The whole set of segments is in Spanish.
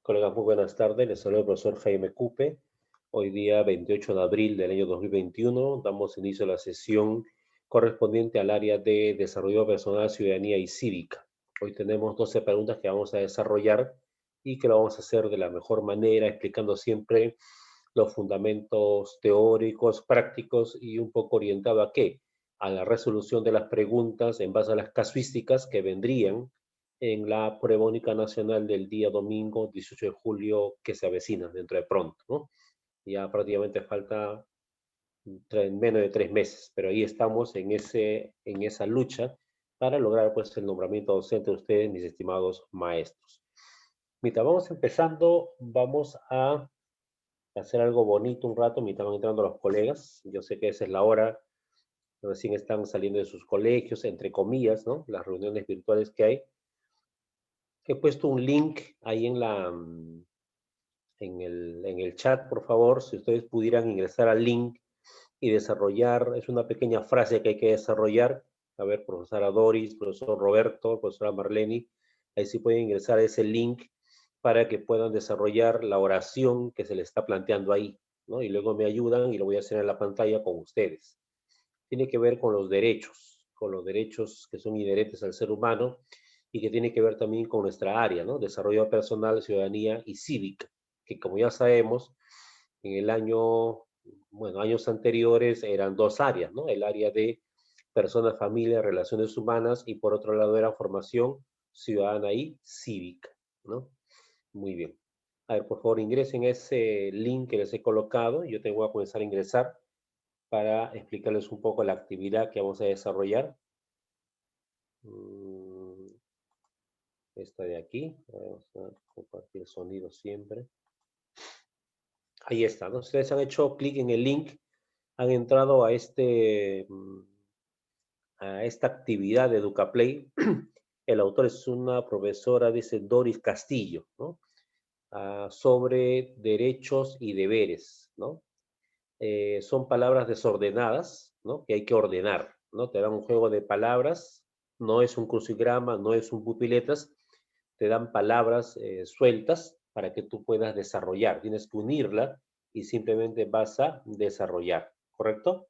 Colegas, muy buenas tardes. Les saluda el profesor Jaime Cupe. Hoy día 28 de abril del año 2021 damos inicio a la sesión correspondiente al área de desarrollo personal, ciudadanía y cívica. Hoy tenemos 12 preguntas que vamos a desarrollar y que lo vamos a hacer de la mejor manera, explicando siempre los fundamentos teóricos, prácticos y un poco orientado a qué, a la resolución de las preguntas en base a las casuísticas que vendrían en la prueba única nacional del día domingo 18 de julio que se avecina dentro de pronto, ¿no? Ya prácticamente falta menos de 3 meses, pero ahí estamos en esa lucha para lograr pues el nombramiento docente de ustedes, mis estimados maestros. Mientras vamos empezando, vamos a hacer algo bonito un rato, mientras van entrando los colegas. Yo sé que esa es la hora, recién están saliendo de sus colegios, entre comillas, ¿no? Las reuniones virtuales que hay. He puesto un link ahí en el chat, por favor, si ustedes pudieran ingresar al link y desarrollar, es una pequeña frase que hay que desarrollar. A ver, profesora Doris, profesor Roberto, profesora Marleni, ahí sí pueden ingresar a ese link para que puedan desarrollar la oración que se les está planteando ahí, ¿no? Y luego me ayudan y lo voy a hacer en la pantalla con ustedes. Tiene que ver con los derechos que son inherentes al ser humano y que tiene que ver también con nuestra área, ¿no? Desarrollo personal, ciudadanía y cívica, que como ya sabemos, en el año, bueno, años anteriores eran dos áreas, ¿no? El área de personas, familia, relaciones humanas y por otro lado era formación ciudadana y cívica, ¿no? Muy bien. A ver, por favor, ingresen ese link que les he colocado. Yo tengo que comenzar a ingresar para explicarles un poco la actividad que vamos a desarrollar. Esta de aquí, vamos a compartir el sonido siempre. Ahí está, ¿no? Ustedes han hecho clic en el link, han entrado a esta actividad de EducaPlay. El autor es una profesora, dice Doris Castillo, ¿no? Sobre derechos y deberes, ¿no? Son palabras desordenadas, ¿no? Que hay que ordenar, ¿no? Te dan un juego de palabras, no es un crucigrama, no es un pupiletas, te dan palabras sueltas para que tú puedas desarrollar. Tienes que unirla y simplemente vas a desarrollar, ¿correcto?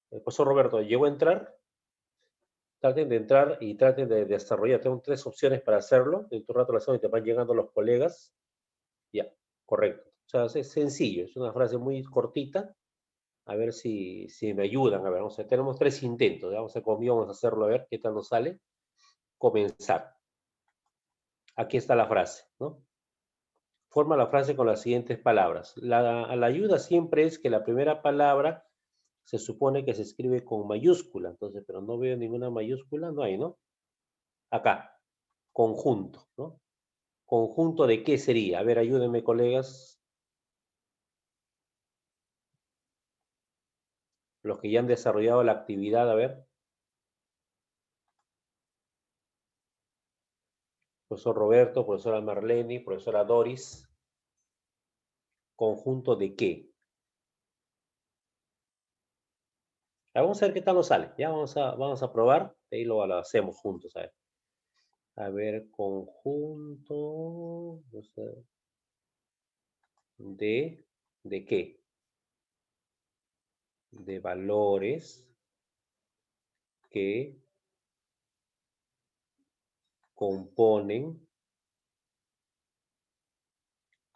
Profesor Roberto, ¿llegó a entrar? Traten de entrar y traten de desarrollar. Tengo 3 opciones para hacerlo. En tu rato la hacemos y te van llegando los colegas. Ya, correcto. O sea, es sencillo, es una frase muy cortita. A ver si me ayudan. A ver, vamos a, tenemos 3 intentos. Vamos a conmigo, vamos a hacerlo a ver qué tal nos sale. Comenzar. Aquí está la frase, ¿no? Forma la frase con las siguientes palabras. La ayuda siempre es que la primera palabra se supone que se escribe con mayúscula. Entonces, pero no veo ninguna mayúscula, no hay, ¿no? Acá, conjunto, ¿no? ¿Conjunto de qué sería? A ver, ayúdenme, colegas. Los que ya han desarrollado la actividad, a ver. Profesor Roberto, profesora Marleni, profesora Doris. ¿Conjunto de qué? Ya, vamos a ver qué tal nos sale. Ya vamos a probar. Ahí lo hacemos juntos, a ver. A ver, conjunto ¿de qué? De valores que componen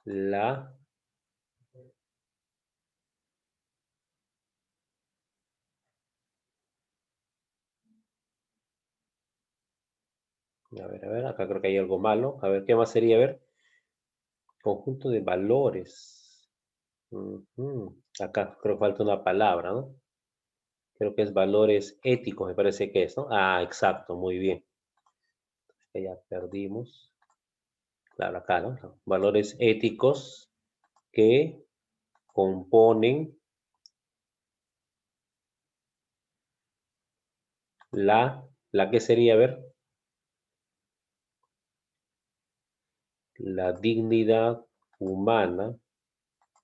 la a ver, acá creo que hay algo malo. A ver, ¿qué más sería? A ver, conjunto de valores. Acá creo que falta una palabra, ¿no? Creo que es valores éticos, me parece que es, ¿no? Ah, exacto, muy bien. Ya perdimos. Claro, acá, ¿no? Valores éticos que componen la que sería, a ver, la dignidad humana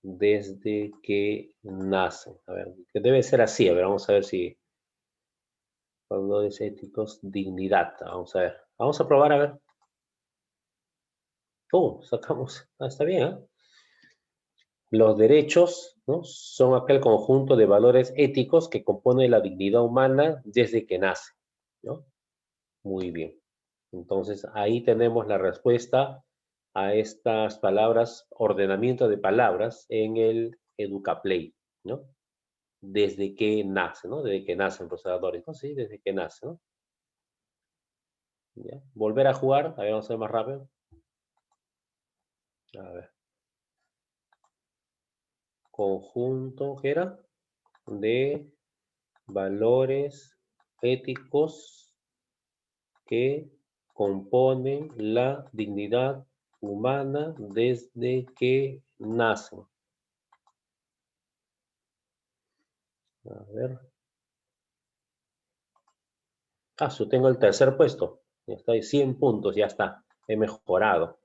desde que nacen. A ver, que debe ser así. A ver, vamos a ver si valores éticos, dignidad. Vamos a ver. Vamos a probar a ver. Oh, sacamos. Ah, está bien, ¿eh? Los derechos, ¿no? Son aquel conjunto de valores éticos que compone la dignidad humana desde que nace, ¿no? Muy bien. Entonces, ahí tenemos la respuesta a estas palabras, ordenamiento de palabras en el Educaplay, ¿no? Desde que nace, ¿no? Desde que nacen los procesadores, ¿no? Sí, desde que nace, ¿no? ¿Ya? Volver a jugar, a ver, vamos a ver más rápido. A ver, conjunto, ¿qué era? De valores éticos que componen la dignidad humana desde que nacen. A ver. Ah, yo tengo el tercer puesto. Ya está, hay 100 puntos, ya está. He mejorado.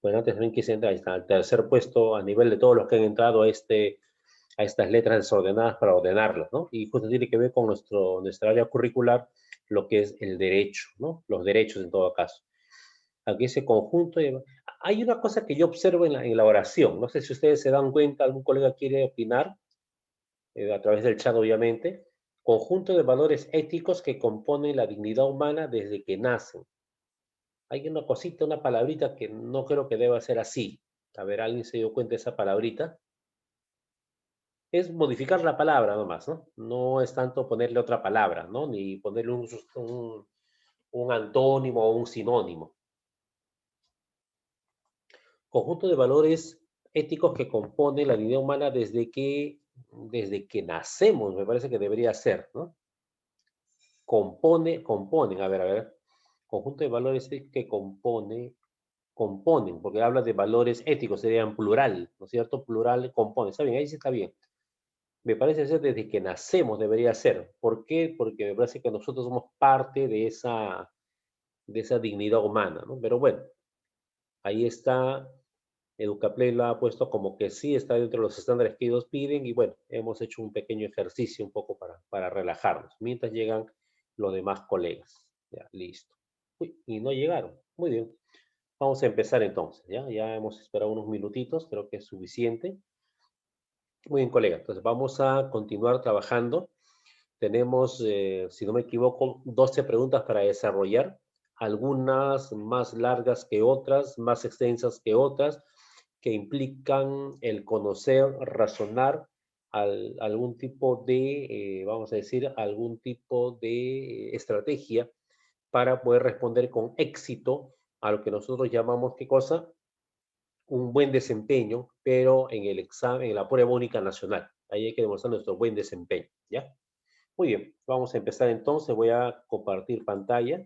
Bueno, antes también quise entrar, ahí está, el tercer puesto a nivel de todos los que han entrado a estas letras desordenadas para ordenarlas, ¿no? Y justo tiene que ver con nuestra área curricular, lo que es el derecho, ¿no? Los derechos en todo caso. Aquí ese conjunto. Hay una cosa que yo observo en la oración, no sé si ustedes se dan cuenta, algún colega quiere opinar, a través del chat obviamente, conjunto de valores éticos que componen la dignidad humana desde que nacen. Hay una cosita, una palabrita que no creo que deba ser así. A ver, ¿alguien se dio cuenta de esa palabrita? Es modificar la palabra nomás, ¿no? No es tanto ponerle otra palabra, ¿no? Ni ponerle un antónimo o un sinónimo. Conjunto de valores éticos que compone la dignidad humana desde que nacemos, me parece que debería ser, ¿no? Componen, a ver, conjunto de valores que componen, porque habla de valores éticos, sería en plural, ¿no es cierto? Plural compone, está bien, ahí sí está bien. Me parece ser desde que nacemos debería ser. ¿Por qué? Porque me parece que nosotros somos parte de esa dignidad humana, ¿no? Pero bueno, ahí está. Educaplay lo ha puesto como que sí está dentro de los estándares que ellos piden y bueno, hemos hecho un pequeño ejercicio un poco para relajarnos, mientras llegan los demás colegas. Ya, listo. Uy, y no llegaron. Muy bien. Vamos a empezar entonces, ¿ya? Ya hemos esperado unos minutitos, creo que es suficiente. Muy bien, colega. Entonces vamos a continuar trabajando. Tenemos, si no me equivoco, 12 preguntas para desarrollar, algunas más largas que otras, más extensas que otras, que implican el conocer, razonar algún tipo de, vamos a decir, algún tipo de estrategia para poder responder con éxito a lo que nosotros llamamos, ¿qué cosa? Un buen desempeño, pero en el examen, en la prueba única nacional. Ahí hay que demostrar nuestro buen desempeño, ¿ya? Muy bien, vamos a empezar entonces. Voy a compartir pantalla.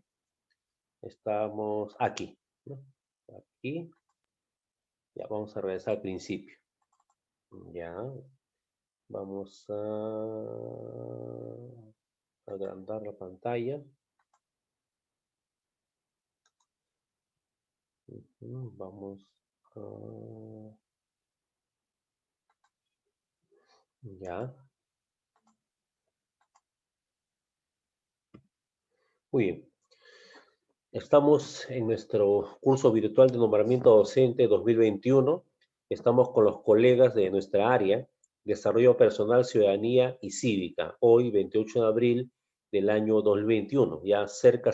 Estamos aquí, ¿no? Aquí. Ya vamos a regresar al principio. Ya, vamos a agrandar la pantalla. Vamos a... Ya, muy bien. Estamos en nuestro curso virtual de nombramiento docente 2021. Estamos con los colegas de nuestra área, Desarrollo Personal, Ciudadanía y Cívica, hoy 28 de abril del año 2021, ya cerca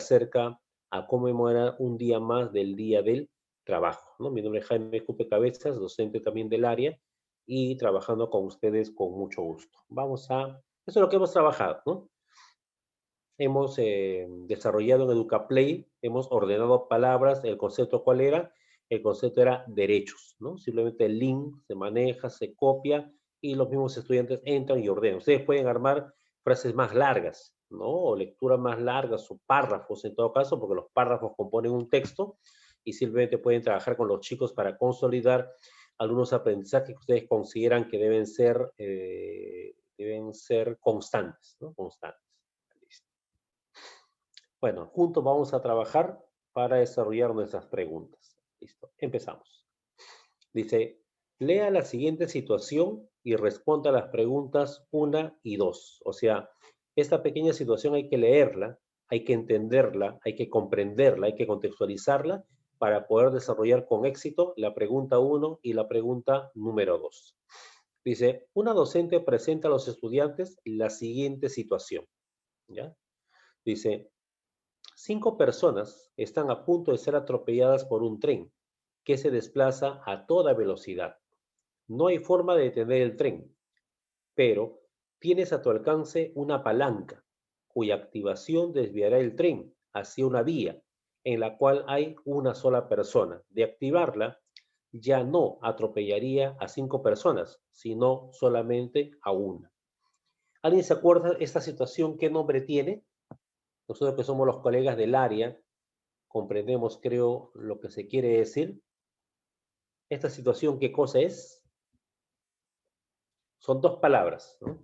a conmemorar un día más del Día del Trabajo, ¿no? Mi nombre es Jaime Cupe Cabezas, docente también del área y trabajando con ustedes con mucho gusto. Eso es lo que hemos trabajado, ¿no? Hemos desarrollado en Educaplay, hemos ordenado palabras, el concepto ¿cuál era? El concepto era derechos, ¿no? Simplemente el link se maneja, se copia y los mismos estudiantes entran y ordenan. Ustedes pueden armar frases más largas, ¿no? O lecturas más largas o párrafos en todo caso, porque los párrafos componen un texto y simplemente pueden trabajar con los chicos para consolidar algunos aprendizajes que ustedes consideran que deben ser constantes, ¿no? Constantes. Bueno, juntos vamos a trabajar para desarrollar nuestras preguntas. Listo, empezamos. Dice, lea la siguiente situación y responda a las preguntas 1 y 2. O sea, esta pequeña situación hay que leerla, hay que entenderla, hay que comprenderla, hay que contextualizarla para poder desarrollar con éxito la pregunta 1 y la pregunta número 2. Dice, una docente presenta a los estudiantes la siguiente situación, ¿ya? Dice, 5 personas están a punto de ser atropelladas por un tren que se desplaza a toda velocidad. No hay forma de detener el tren, pero tienes a tu alcance una palanca cuya activación desviará el tren hacia una vía en la cual hay una sola persona. De activarla, ya no atropellaría a 5 personas, sino solamente a una. ¿Alguien se acuerda esta situación qué nombre tiene? Nosotros que somos los colegas del área, comprendemos, creo, lo que se quiere decir. Esta situación, ¿qué cosa es? Son dos palabras, ¿no?,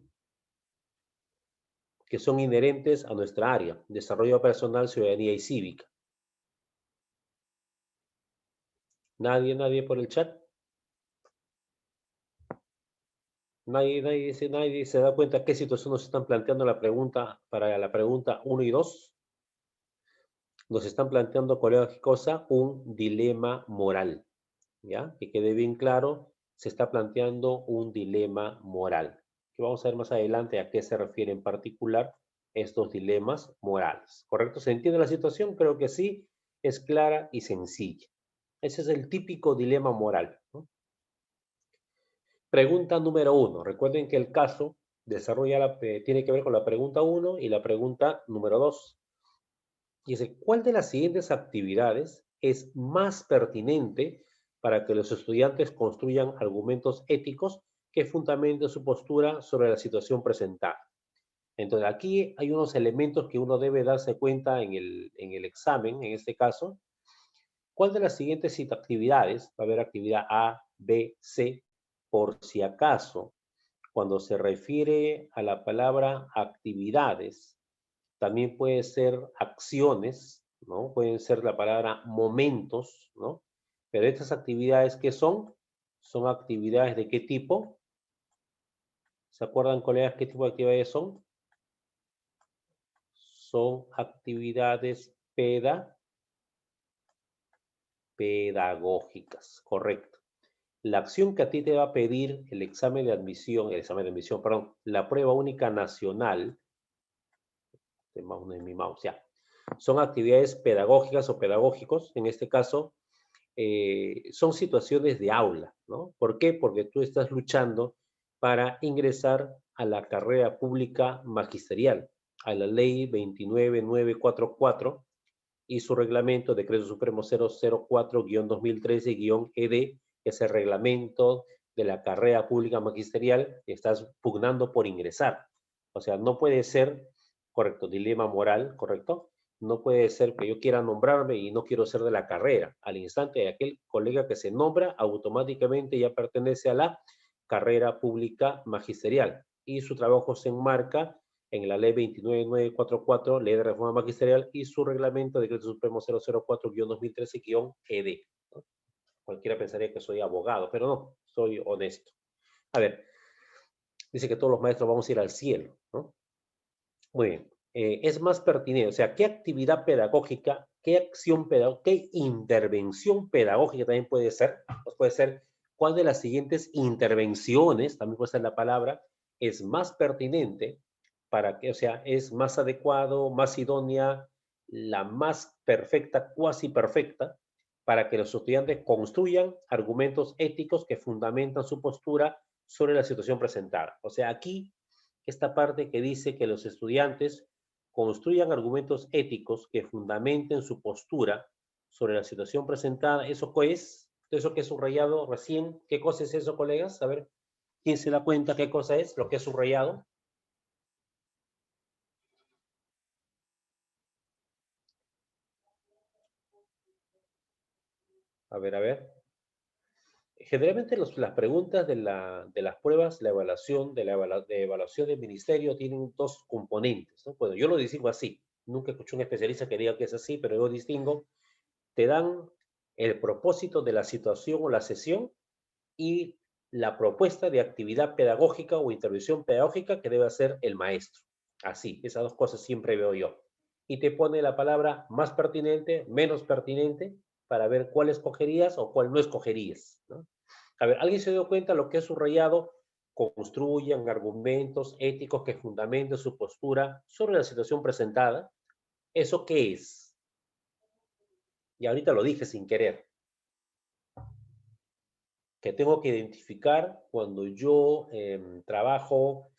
que son inherentes a nuestra área, desarrollo personal, ciudadanía y cívica. Nadie por el chat. Nadie se da cuenta qué situación nos están planteando la pregunta para la pregunta 1 y 2. Nos están planteando, colegas, ¿qué cosa? Un dilema moral, ¿ya? Que quede bien claro, se está planteando un dilema moral. Que vamos a ver más adelante a qué se refiere en particular estos dilemas morales. ¿Correcto? ¿Se entiende la situación? Creo que sí, es clara y sencilla. Ese es el típico dilema moral, ¿no? Pregunta número 1. Recuerden que el caso tiene que ver con la pregunta 1 y la pregunta número 2. Dice, ¿cuál de las siguientes actividades es más pertinente para que los estudiantes construyan argumentos éticos que fundamenten su postura sobre la situación presentada? Entonces, aquí hay unos elementos que uno debe darse cuenta en el examen, en este caso. ¿Cuál de las siguientes actividades? Va a haber actividad A, B, C, por si acaso. Cuando se refiere a la palabra actividades, también puede ser acciones, ¿no? Pueden ser la palabra momentos, ¿no? Pero estas actividades, ¿qué son? Son actividades ¿de qué tipo? ¿Se acuerdan, colegas, qué tipo de actividades son? Son actividades pedagógicas, correcto. La acción que a ti te va a pedir el examen de admisión, perdón, la prueba única nacional, de mi mouse, ya, son actividades pedagógicas o pedagógicos, en este caso, son situaciones de aula, ¿no? ¿Por qué? Porque tú estás luchando para ingresar a la carrera pública magisterial, a la ley 29944 y su reglamento, decreto supremo 004-2013-ED, que es el reglamento de la carrera pública magisterial que estás pugnando por ingresar. O sea, no puede ser, correcto, dilema moral, correcto, no puede ser que yo quiera nombrarme y no quiero ser de la carrera. Al instante de aquel colega que se nombra, automáticamente ya pertenece a la carrera pública magisterial y su trabajo se enmarca en la ley 29944, ley de reforma magisterial, y su reglamento, decreto supremo 004-2013-ED. ¿No? Cualquiera pensaría que soy abogado, pero no, soy honesto. A ver, dice que todos los maestros vamos a ir al cielo, ¿no? Muy bien. Es más pertinente, o sea, ¿qué actividad pedagógica, qué acción pedagógica, qué intervención pedagógica también puede ser? Pues puede ser, ¿cuál de las siguientes intervenciones, también puede ser la palabra, es más pertinente para que, o sea, es más adecuado, más idónea, la más perfecta, cuasi perfecta, para que los estudiantes construyan argumentos éticos que fundamentan su postura sobre la situación presentada? O sea, aquí, esta parte que dice que los estudiantes construyan argumentos éticos que fundamenten su postura sobre la situación presentada. ¿Eso qué es? Eso que he subrayado recién, ¿qué cosa es eso, colegas? A ver, ¿quién se da cuenta qué cosa es lo que he subrayado? A ver, a ver. Generalmente las preguntas de las pruebas, la evaluación de evaluación del ministerio tienen dos componentes, ¿no? Bueno, yo lo distingo así. Nunca escuché un especialista que diga que es así, pero yo distingo. Te dan el propósito de la situación o la sesión y la propuesta de actividad pedagógica o intervención pedagógica que debe hacer el maestro. Así, esas dos cosas siempre veo yo. Y te pone la palabra más pertinente, menos pertinente, para ver cuál escogerías o cuál no escogerías, ¿no? A ver, ¿alguien se dio cuenta de lo que he subrayado? Construyan argumentos éticos que fundamenten su postura sobre la situación presentada. ¿Eso qué es? Y ahorita lo dije sin querer, que tengo que identificar cuando yo trabajo,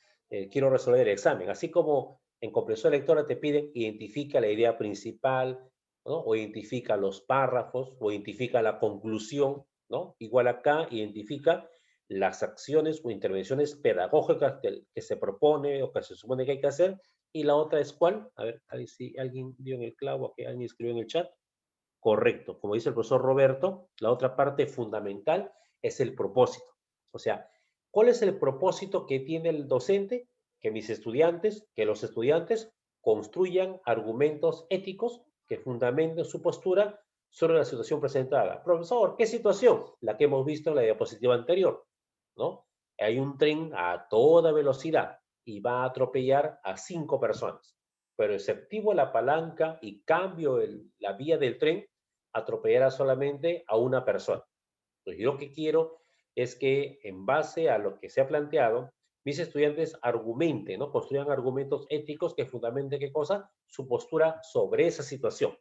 quiero resolver el examen. Así como en comprensión lectora te piden identifica la idea principal, ¿no? O identifica los párrafos, o identifica la conclusión, ¿no? Igual acá identifica las acciones o intervenciones pedagógicas que se propone o que se supone que hay que hacer. Y la otra es cuál, a ver si alguien dio en el clavo, que alguien escribió en el chat. Correcto. Como dice el profesor Roberto, la otra parte fundamental es el propósito. O sea, ¿cuál es el propósito que tiene el docente? Que los estudiantes construyan argumentos éticos que fundamenten su postura sobre la situación presentada. Profesor, ¿qué situación? La que hemos visto en la diapositiva anterior, ¿no? Hay un tren a toda velocidad y va a atropellar a 5 personas, pero exceptivo la palanca y cambio la vía del tren, atropellará solamente a una persona. Entonces, yo lo que quiero es que en base a lo que se ha planteado, mis estudiantes argumenten, ¿no? Construyan argumentos éticos que fundamenten qué cosa, su postura sobre esa situación,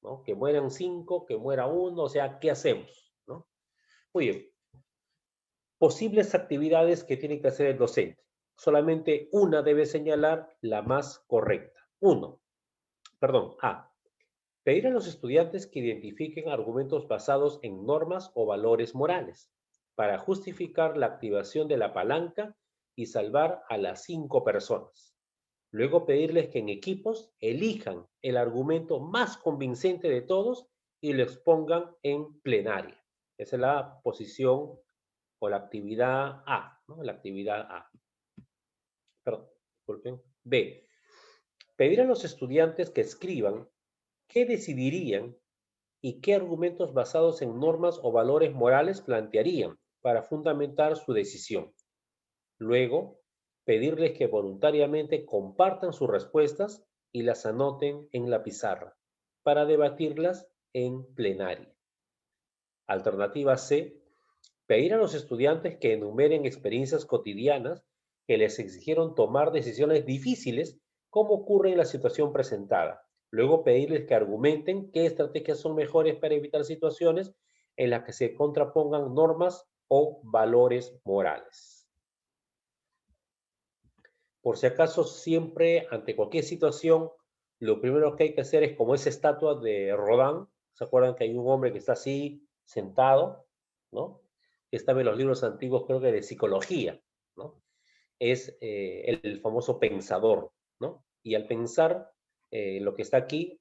¿no? Que mueran 5, que muera uno, o sea, ¿qué hacemos? ¿No? Muy bien. Posibles actividades que tiene que hacer el docente. Solamente una debe señalar la más correcta. A. Pedir a los estudiantes que identifiquen argumentos basados en normas o valores morales para justificar la activación de la palanca y salvar a las 5 personas. Luego pedirles que en equipos elijan el argumento más convincente de todos y lo expongan en plenaria. Esa es la posición o la actividad A, ¿no? La actividad A. Perdón, disculpen. B. Pedir a los estudiantes que escriban qué decidirían y qué argumentos basados en normas o valores morales plantearían para fundamentar su decisión. Luego, pedirles que voluntariamente compartan sus respuestas y las anoten en la pizarra para debatirlas en plenaria. Alternativa C, pedir a los estudiantes que enumeren experiencias cotidianas que les exigieron tomar decisiones difíciles, como ocurre en la situación presentada. Luego pedirles que argumenten qué estrategias son mejores para evitar situaciones en las que se contrapongan normas o valores morales. Por si acaso, siempre ante cualquier situación, lo primero que hay que hacer es como esa estatua de Rodin. ¿Se acuerdan que hay un hombre que está así sentado, ¿no? Estaba en los libros antiguos, creo que de psicología, ¿no? Es el famoso pensador, ¿no? Y al pensar, lo que está aquí,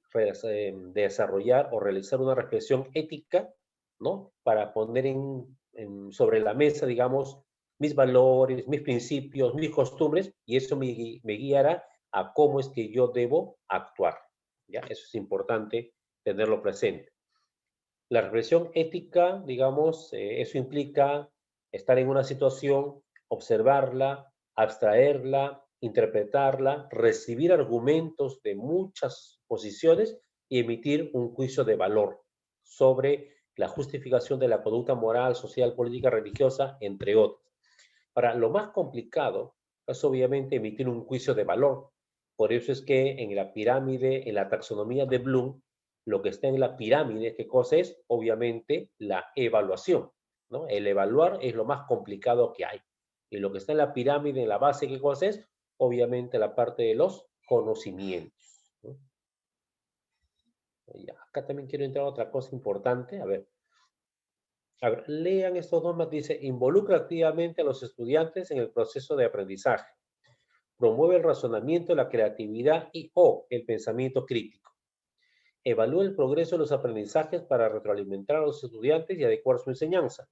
desarrollar o realizar una reflexión ética, ¿no? Para poner sobre la mesa, digamos, mis valores, mis principios, mis costumbres, y eso me guiará a cómo es que yo debo actuar, ¿ya? Eso es importante tenerlo presente. La reflexión ética, digamos, eso implica estar en una situación, observarla, abstraerla, interpretarla, recibir argumentos de muchas posiciones y emitir un juicio de valor sobre la justificación de la conducta moral, social, política, religiosa, entre otros. Ahora, lo más complicado es obviamente emitir un juicio de valor. Por eso es que en la pirámide, en la taxonomía de Bloom, lo que está en la pirámide, ¿qué cosa es? Obviamente la evaluación, ¿no? El evaluar es lo más complicado que hay. Y lo que está en la pirámide, en la base, ¿qué cosa es? Obviamente la parte de los conocimientos, ¿no? Y acá también quiero entrar a otra cosa importante. A ver, lean estos dos más. Dice, involucra activamente a los estudiantes en el proceso de aprendizaje. Promueve el razonamiento, la creatividad y o el pensamiento crítico. Evalúa el progreso de los aprendizajes para retroalimentar a los estudiantes y adecuar su enseñanza.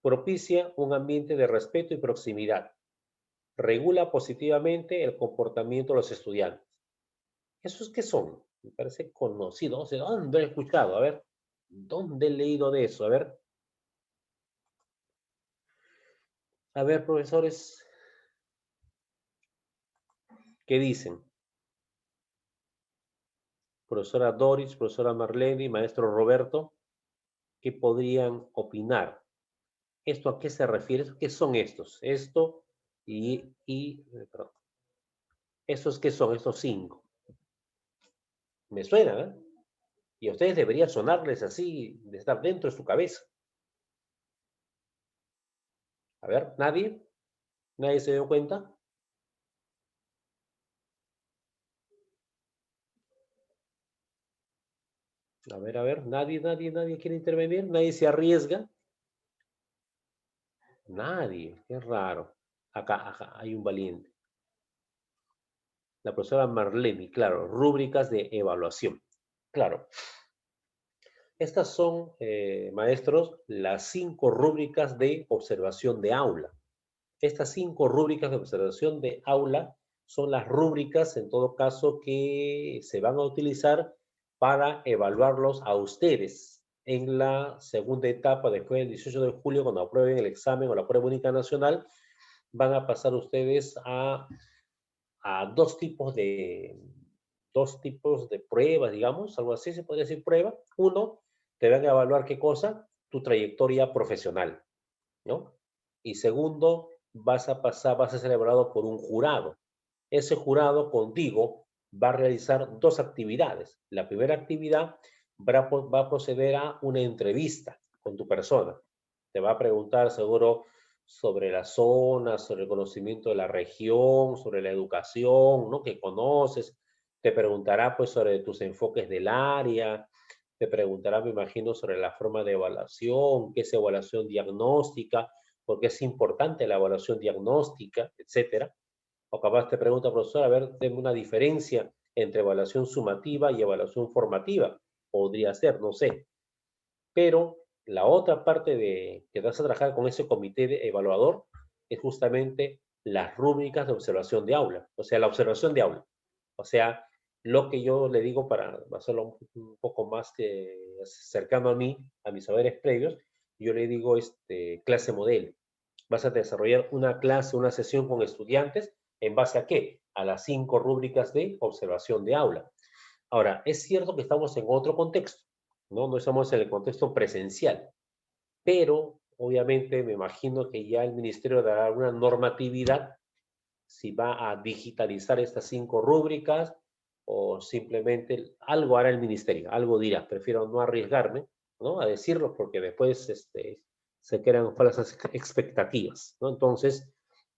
Propicia un ambiente de respeto y proximidad. Regula positivamente el comportamiento de los estudiantes. ¿Esos qué son? Me parece conocido. O sea, ¿dónde he escuchado? A ver, ¿dónde he leído de eso? A ver, profesores, ¿qué dicen? Profesora Doris, profesora Marlene, maestro Roberto. ¿Qué podrían opinar? ¿Esto a qué se refiere? ¿Qué son estos? Esto perdón. ¿Estos qué son? Estos 5. Me suena, ¿eh? Y a ustedes debería sonarles así, de estar dentro de su cabeza. A ver, ¿nadie? ¿Nadie se dio cuenta? A ver, nadie quiere intervenir, nadie se arriesga. Nadie, qué raro. Acá, hay un valiente. La profesora Marlene, claro, rúbricas de evaluación. Claro, estas son, maestros, las 5 rúbricas de observación de aula. Estas 5 rúbricas de observación de aula son las rúbricas, en todo caso, que se van a utilizar para evaluarlos a ustedes en la segunda etapa, después del 18 de julio, cuando aprueben el examen o la prueba única nacional, van a pasar ustedes a dos tipos de pruebas, digamos, algo así se podría decir prueba. Uno, te van a evaluar qué cosa, tu trayectoria profesional, ¿no? Y segundo, vas a ser evaluado por un jurado. Ese jurado contigo va a realizar 2 actividades. La primera actividad va a proceder a una entrevista con tu persona. Te va a preguntar seguro sobre la zona, sobre el conocimiento de la región, sobre la educación, ¿no? Que conoces. Te preguntará pues sobre tus enfoques del área. Te preguntará, me imagino, sobre la forma de evaluación, qué es evaluación diagnóstica, por qué es importante la evaluación diagnóstica, etcétera. O capaz te pregunta, profesor, a ver, denme una diferencia entre evaluación sumativa y evaluación formativa. Podría ser, no sé. Pero la otra parte de que vas a trabajar con ese comité de evaluador es justamente las rúbricas de observación de aula, o sea, la observación de aula. O sea, lo que yo le digo para hacerlo un poco más cercano a mí, a mis saberes previos, yo le digo clase modelo. Vas a desarrollar una clase, una sesión con estudiantes, ¿en base a qué? A las 5 rúbricas de observación de aula. Ahora, es cierto que estamos en otro contexto, ¿no? No estamos en el contexto presencial, pero obviamente me imagino que ya el ministerio dará una normatividad si va a digitalizar estas 5 rúbricas o simplemente algo hará el ministerio, algo dirá. Prefiero no arriesgarme, ¿no? A decirlo porque después se crean falsas expectativas, ¿no? Entonces,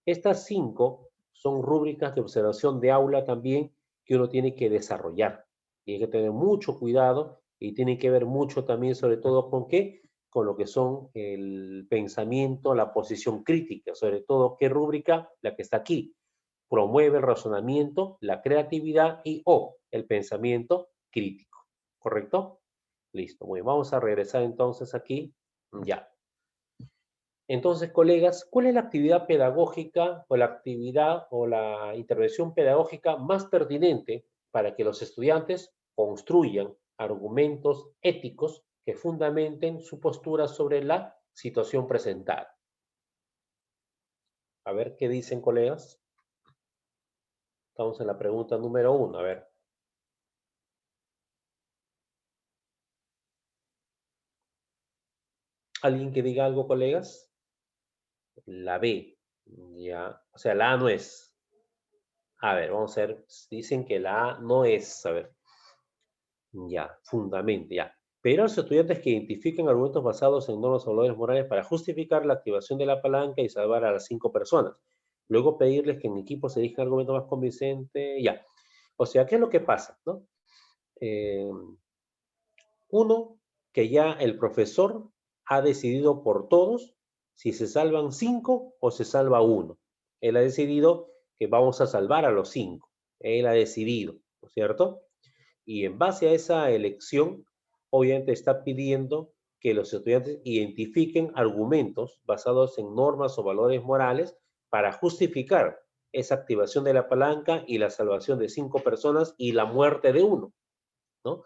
estas 5 son rúbricas de observación de aula también que uno tiene que desarrollar. Tiene que tener mucho cuidado y tiene que ver mucho también, sobre todo, ¿con qué? Con lo que son el pensamiento, la posición crítica, sobre todo, ¿qué rúbrica? La que está aquí. Promueve el razonamiento, la creatividad y o el pensamiento crítico. ¿Correcto? Listo. Muy bien, vamos a regresar entonces aquí. Ya. Entonces, colegas, ¿cuál es la actividad pedagógica o la actividad o la intervención pedagógica más pertinente para que los estudiantes construyan argumentos éticos que fundamenten su postura sobre la situación presentada? A ver, ¿qué dicen, colegas? Estamos en la pregunta número 1. A ver. ¿Alguien que diga algo, colegas? La B. Ya. O sea, la A no es. A ver, vamos a ver. Dicen que la A no es. A ver. Ya, fundamento, ya. Pero los estudiantes que identifiquen argumentos basados en normas o valores morales para justificar la activación de la palanca y salvar a las 5 personas. Luego pedirles que en equipo se elijan argumentos más convincentes, ya. O sea, ¿qué es lo que pasa, no? Eh, Uno, que ya el profesor ha decidido por todos si se salvan 5 o se salva uno. Él ha decidido que vamos a salvar a los 5. Él ha decidido, ¿no es cierto? Y en base a esa elección, obviamente está pidiendo que los estudiantes identifiquen argumentos basados en normas o valores morales para justificar esa activación de la palanca y la salvación de 5 personas y la muerte de uno, ¿no?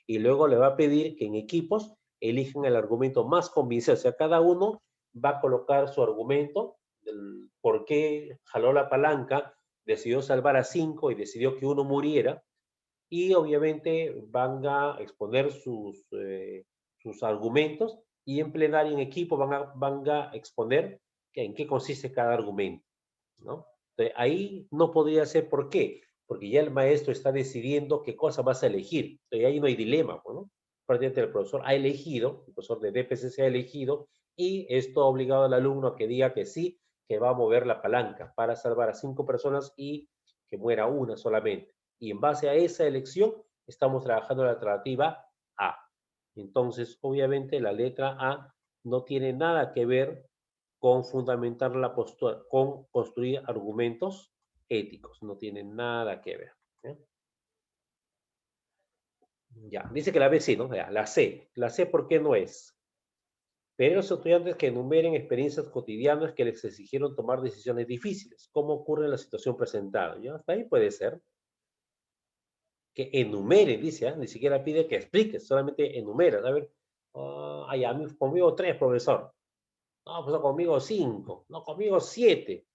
Y luego le va a pedir que en equipos elijan el argumento más convincente. O sea, cada uno va a colocar su argumento, del por qué jaló la palanca, decidió salvar a 5 y decidió que uno muriera, y obviamente van a exponer sus argumentos y en plenario, en equipo, van a exponer en qué consiste cada argumento, ¿no? Entonces, ahí no podría ser. ¿Por qué? Porque ya el maestro está decidiendo qué cosa vas a elegir. Entonces, ahí no hay dilema, ¿no? Prácticamente el profesor ha elegido, el profesor de DPCC ha elegido, y esto ha obligado al alumno a que diga que sí, que va a mover la palanca para salvar a 5 personas y que muera una solamente. Y en base a esa elección, estamos trabajando la alternativa A. Entonces, obviamente, la letra A no tiene nada que ver con fundamentar la postura, con construir argumentos éticos. No tiene nada que ver. ¿Eh? Ya, dice que la B sí, ¿no? Ya, la C. La C, ¿por qué no es? Pero los estudiantes que enumeren experiencias cotidianas que les exigieron tomar decisiones difíciles. ¿Cómo ocurre en la situación presentada? ¿Ya? Hasta ahí puede ser. Que enumere, dice, ¿eh? Ni siquiera pide que explique, solamente enumera. A ver, a mí, conmigo 3, profesor. No, pues no, conmigo 5. No, conmigo 7.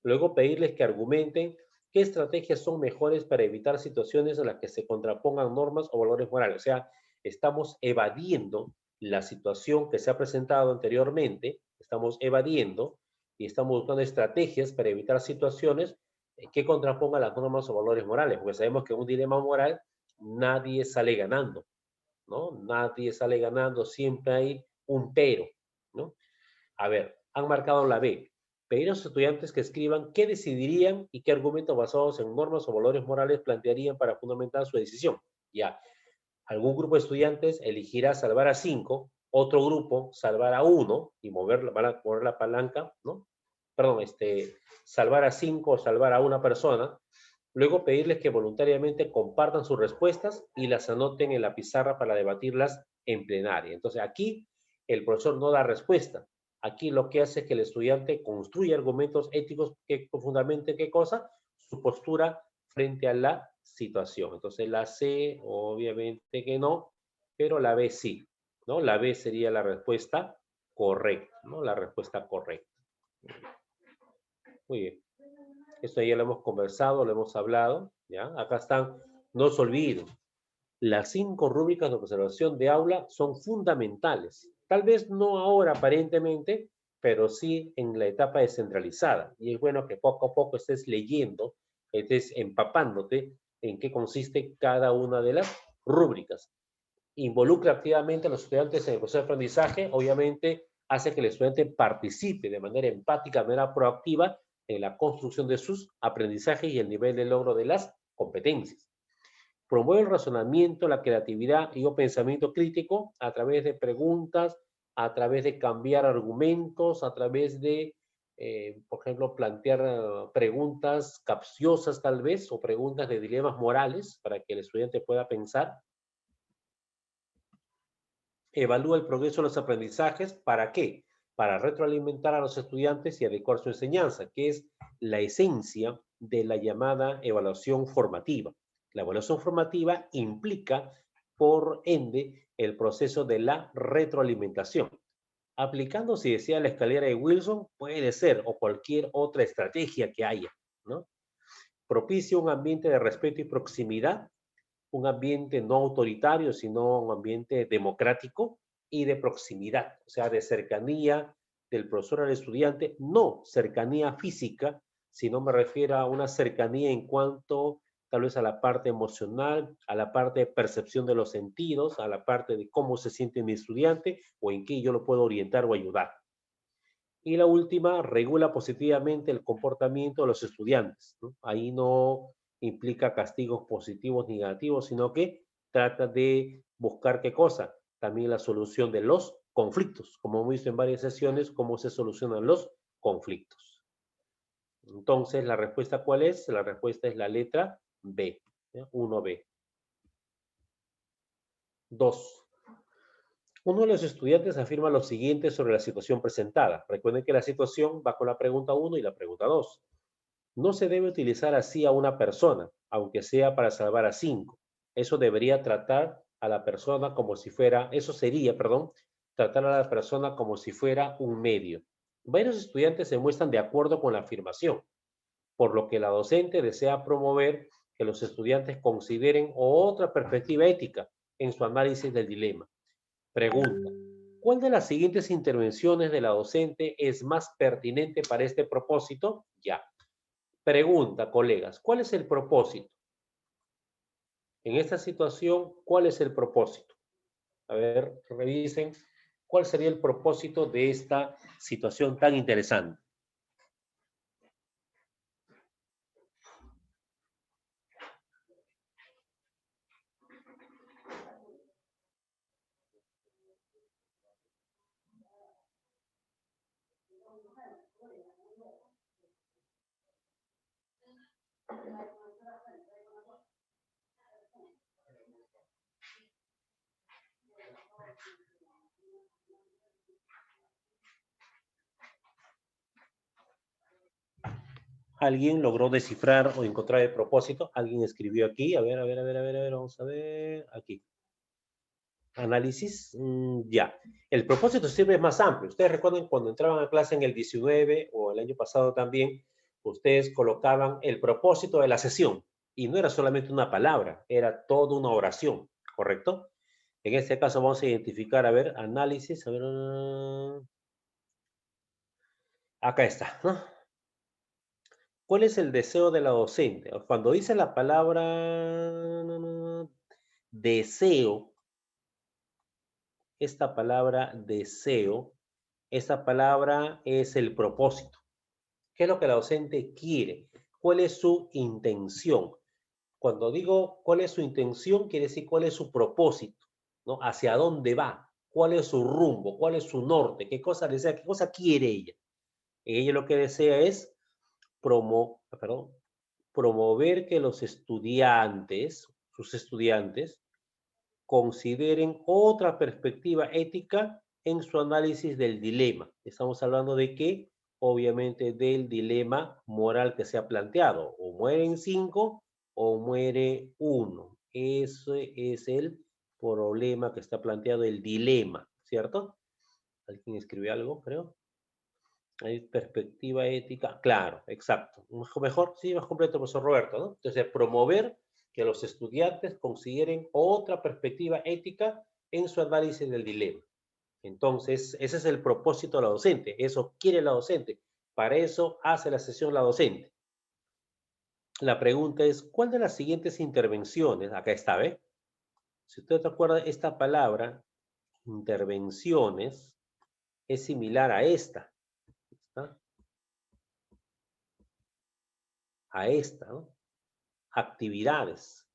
Luego pedirles que argumenten qué estrategias son mejores para evitar situaciones en las que se contrapongan normas o valores morales. O sea, estamos evadiendo la situación que se ha presentado anteriormente, estamos evadiendo y estamos buscando estrategias para evitar situaciones que contrapongan las normas o valores morales, porque sabemos que en un dilema moral nadie sale ganando, ¿no? Nadie sale ganando, siempre hay un pero, ¿no? A ver, han marcado la B. Pedir a los estudiantes que escriban qué decidirían y qué argumentos basados en normas o valores morales plantearían para fundamentar su decisión. Ya, algún grupo de estudiantes elegirá salvar a 5, otro grupo salvar a 1 y van a mover la palanca, ¿no? Perdón, salvar a 5 o salvar a una persona. Luego pedirles que voluntariamente compartan sus respuestas y las anoten en la pizarra para debatirlas en plenaria. Entonces aquí el profesor no da respuesta. Aquí lo que hace es que el estudiante construye argumentos éticos que fundamenten qué cosa, su postura frente a la situación. Entonces la C obviamente que no, pero la B sí, ¿no? La B sería la respuesta correcta, ¿no? La respuesta correcta. Muy bien. Esto ya lo hemos conversado, lo hemos hablado, ¿ya? Acá están, no se olviden, las 5 rúbricas de observación de aula son fundamentales. Tal vez no ahora aparentemente, pero sí en la etapa descentralizada. Y es bueno que poco a poco estés leyendo, estés empapándote en qué consiste cada una de las rúbricas. Involucra activamente a los estudiantes en el proceso de aprendizaje, obviamente hace que el estudiante participe de manera empática, de manera proactiva en la construcción de sus aprendizajes y el nivel de logro de las competencias. Promueve el razonamiento, la creatividad y el pensamiento crítico a través de preguntas, a través de cambiar argumentos, a través de, por ejemplo, plantear preguntas capciosas tal vez o preguntas de dilemas morales para que el estudiante pueda pensar. Evalúa el progreso de los aprendizajes. ¿Para qué? Para retroalimentar a los estudiantes y adecuar su enseñanza, que es la esencia de la llamada evaluación formativa. La evaluación formativa implica, por ende, el proceso de la retroalimentación. Aplicando, si desea, la escalera de Wilson, puede ser, o cualquier otra estrategia que haya, ¿no? Propicia un ambiente de respeto y proximidad, un ambiente no autoritario, sino un ambiente democrático y de proximidad, o sea, de cercanía del profesor al estudiante, no cercanía física, sino me refiero a una cercanía en cuanto tal vez a la parte emocional, a la parte de percepción de los sentidos, a la parte de cómo se siente mi estudiante o en qué yo lo puedo orientar o ayudar. Y la última, regula positivamente el comportamiento de los estudiantes, ¿no? Ahí no implica castigos positivos ni negativos, sino que trata de buscar qué cosa, también la solución de los conflictos, como hemos visto en varias sesiones, cómo se solucionan los conflictos. Entonces, ¿la respuesta cuál es? La respuesta es la letra B, ¿eh? 1B. 2. Uno de los estudiantes afirma lo siguiente sobre la situación presentada. Recuerden que la situación va con la pregunta 1 y la pregunta 2. No se debe utilizar así a una persona, aunque sea para salvar a 5. Eso debería tratar a la persona como si fuera, eso sería, perdón, tratar a la persona como si fuera un medio. Varios estudiantes se muestran de acuerdo con la afirmación, por lo que la docente desea promover que los estudiantes consideren otra perspectiva ética en su análisis del dilema. Pregunta: ¿Cuál de las siguientes intervenciones de la docente es más pertinente para este propósito? Ya. Pregunta, colegas, ¿cuál es el propósito? En esta situación, ¿cuál es el propósito? A ver, revisen cuál sería el propósito de esta situación tan interesante. ¿Alguien logró descifrar o encontrar el propósito? ¿Alguien escribió aquí? A ver, vamos a ver, aquí. Análisis, ya. El propósito siempre es más amplio. Ustedes recuerdan cuando entraban a clase en el 19 o el año pasado también, ustedes colocaban el propósito de la sesión y no era solamente una palabra, era toda una oración, ¿correcto? En este caso vamos a identificar, a ver, análisis, a ver, acá está, ¿no? ¿Cuál es el deseo de la docente? Cuando dice la palabra deseo, esta palabra deseo, esta palabra es el propósito. ¿Qué es lo que la docente quiere? ¿Cuál es su intención? Cuando digo cuál es su intención, quiere decir cuál es su propósito, ¿no? ¿Hacia dónde va? ¿Cuál es su rumbo? ¿Cuál es su norte? ¿Qué cosa desea? ¿Qué cosa quiere ella? Ella lo que desea es promover que los estudiantes, sus estudiantes, consideren otra perspectiva ética en su análisis del dilema. Estamos hablando de qué? Obviamente del dilema moral que se ha planteado. O mueren 5 o muere uno. Ese es el problema que está planteado, el dilema, ¿cierto? ¿Alguien escribió algo, creo? Hay perspectiva ética, claro, exacto. Mejor, sí, más completo, profesor Roberto, ¿no? Entonces, promover que los estudiantes consideren otra perspectiva ética en su análisis del dilema. Entonces, ese es el propósito de la docente, eso quiere la docente, para eso hace la sesión la docente. La pregunta es, ¿cuál de las siguientes intervenciones, acá está, ¿ve? Si usted te acuerda, esta palabra, intervenciones, es similar a esta, ¿está? A esta, ¿no? Actividades,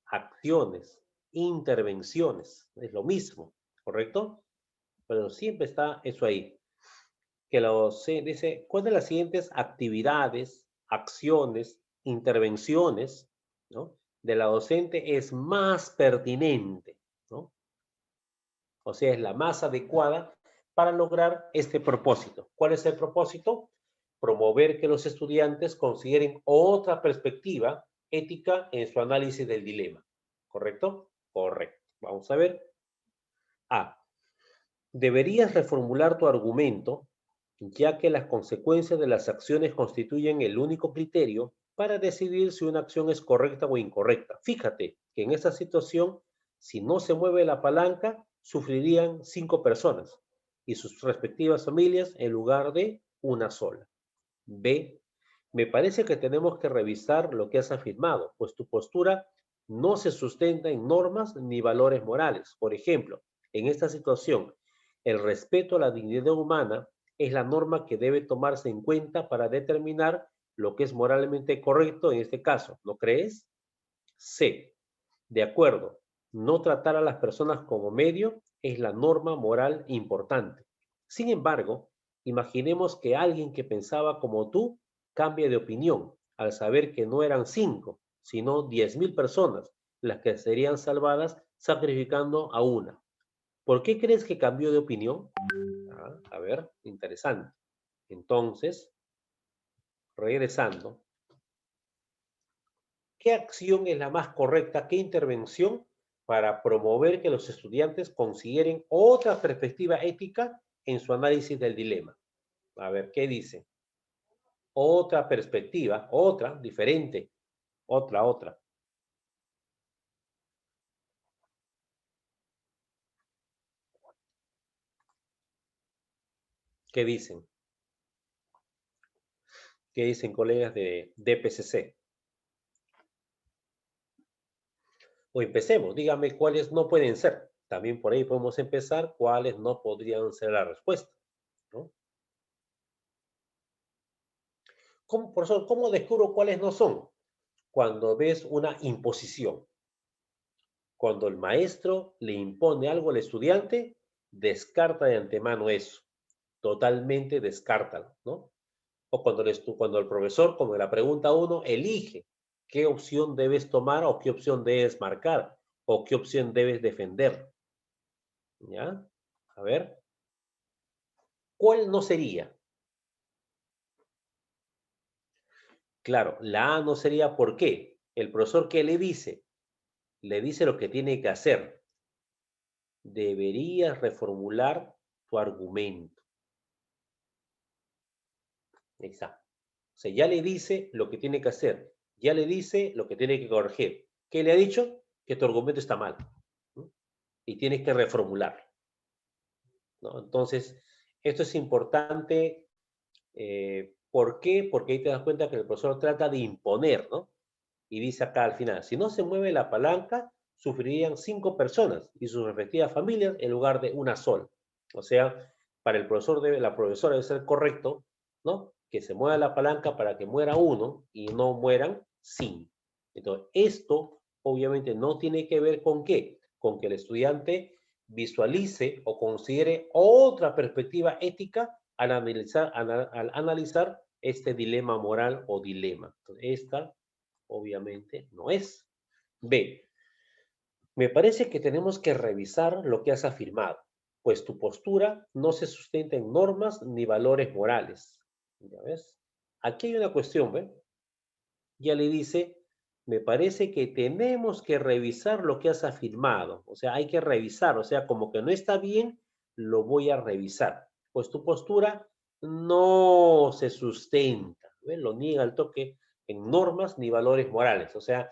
acciones, intervenciones, es lo mismo, ¿correcto? Pero siempre está eso ahí. Que dice, ¿cuál de las siguientes actividades, acciones, intervenciones, ¿no? de la docente es más pertinente, ¿no? O sea, es la más adecuada para lograr este propósito. ¿Cuál es el propósito? Promover que los estudiantes consideren otra perspectiva ética en su análisis del dilema. ¿Correcto? Correcto. Vamos a ver. A. Deberías reformular tu argumento, ya que las consecuencias de las acciones constituyen el único criterio para decidir si una acción es correcta o incorrecta. Fíjate que en esta situación, si no se mueve la palanca, sufrirían 5 personas y sus respectivas familias en lugar de una sola. B. Me parece que tenemos que revisar lo que has afirmado, pues tu postura no se sustenta en normas ni valores morales. Por ejemplo, en esta situación, el respeto a la dignidad humana es la norma que debe tomarse en cuenta para determinar lo que es moralmente correcto en este caso. ¿No crees? C. De acuerdo, no tratar a las personas como medio es la norma moral importante. Sin embargo, imaginemos que alguien que pensaba como tú cambia de opinión al saber que no eran 5, sino 10.000 personas las que serían salvadas sacrificando a una. ¿Por qué crees que cambió de opinión? A ver, interesante. Entonces, regresando, ¿qué acción es la más correcta? ¿Qué intervención para promover que los estudiantes consideren otra perspectiva ética en su análisis del dilema? A ver, ¿qué dice? Otra perspectiva, otra, diferente, otra. ¿Qué dicen? ¿Qué dicen colegas de DPCC? O empecemos, dígame cuáles no pueden ser. También por ahí podemos empezar cuáles no podrían ser la respuesta, ¿no? ¿Cómo, profesor, cómo descubro cuáles no son? Cuando ves una imposición. Cuando el maestro le impone algo al estudiante, descarta de antemano eso. Totalmente descártalo, ¿no? O cuando el profesor, como la pregunta uno, elige qué opción debes tomar o qué opción debes marcar o qué opción debes defender. ¿Ya? A ver, ¿cuál no sería? Claro, la A no sería ¿por qué? El profesor, ¿qué le dice? Le dice lo que tiene que hacer. Deberías reformular tu argumento. Exacto. O sea, ya le dice lo que tiene que hacer. Ya le dice lo que tiene que corregir. ¿Qué le ha dicho? Que tu argumento está mal, ¿no? Y tienes que reformular, ¿no? Entonces, esto es importante. ¿Por qué? Porque ahí te das cuenta que el profesor trata de imponer, ¿no? Y dice acá al final, si no se mueve la palanca, sufrirían 5 personas y sus respectivas familias en lugar de una sola. O sea, para el profesor la profesora debe ser correcto, ¿no? Que se mueva la palanca para que muera uno y no mueran 5. Entonces, esto obviamente no tiene que ver con qué, con que el estudiante visualice o considere otra perspectiva ética al analizar este dilema moral o dilema. Entonces, esta obviamente no es. B, me parece que tenemos que revisar lo que has afirmado, pues tu postura no se sustenta en normas ni valores morales. ¿Ya ves? Aquí hay una cuestión, ¿ve? Ya le dice, me parece que tenemos que revisar lo que has afirmado. O sea, hay que revisar, o sea, como que no está bien, lo voy a revisar. Pues tu postura no se sustenta, ¿ve? Lo niega al toque en normas ni valores morales. O sea,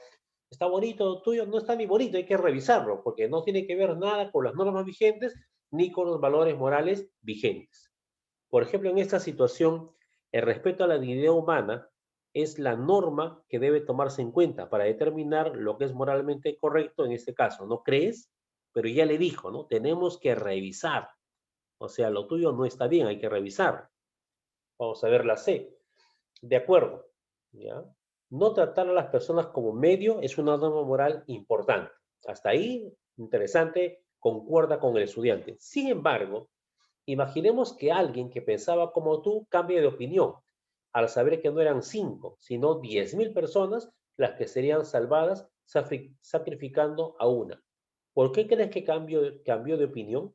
está bonito tuyo, no está ni bonito, hay que revisarlo, porque no tiene que ver nada con las normas vigentes ni con los valores morales vigentes. Por ejemplo, en esta situación, el respeto a la dignidad humana es la norma que debe tomarse en cuenta para determinar lo que es moralmente correcto en este caso. ¿No crees? Pero ya le dijo, ¿no? Tenemos que revisar. O sea, lo tuyo no está bien, hay que revisar. Vamos a ver la C. De acuerdo. ¿Ya? No tratar a las personas como medio es una norma moral importante. Hasta ahí, interesante, concuerda con el estudiante. Sin embargo, imaginemos que alguien que pensaba como tú cambie de opinión al saber que no eran 5, sino 10.000 personas las que serían salvadas sacrificando a una. ¿Por qué crees que cambió de opinión?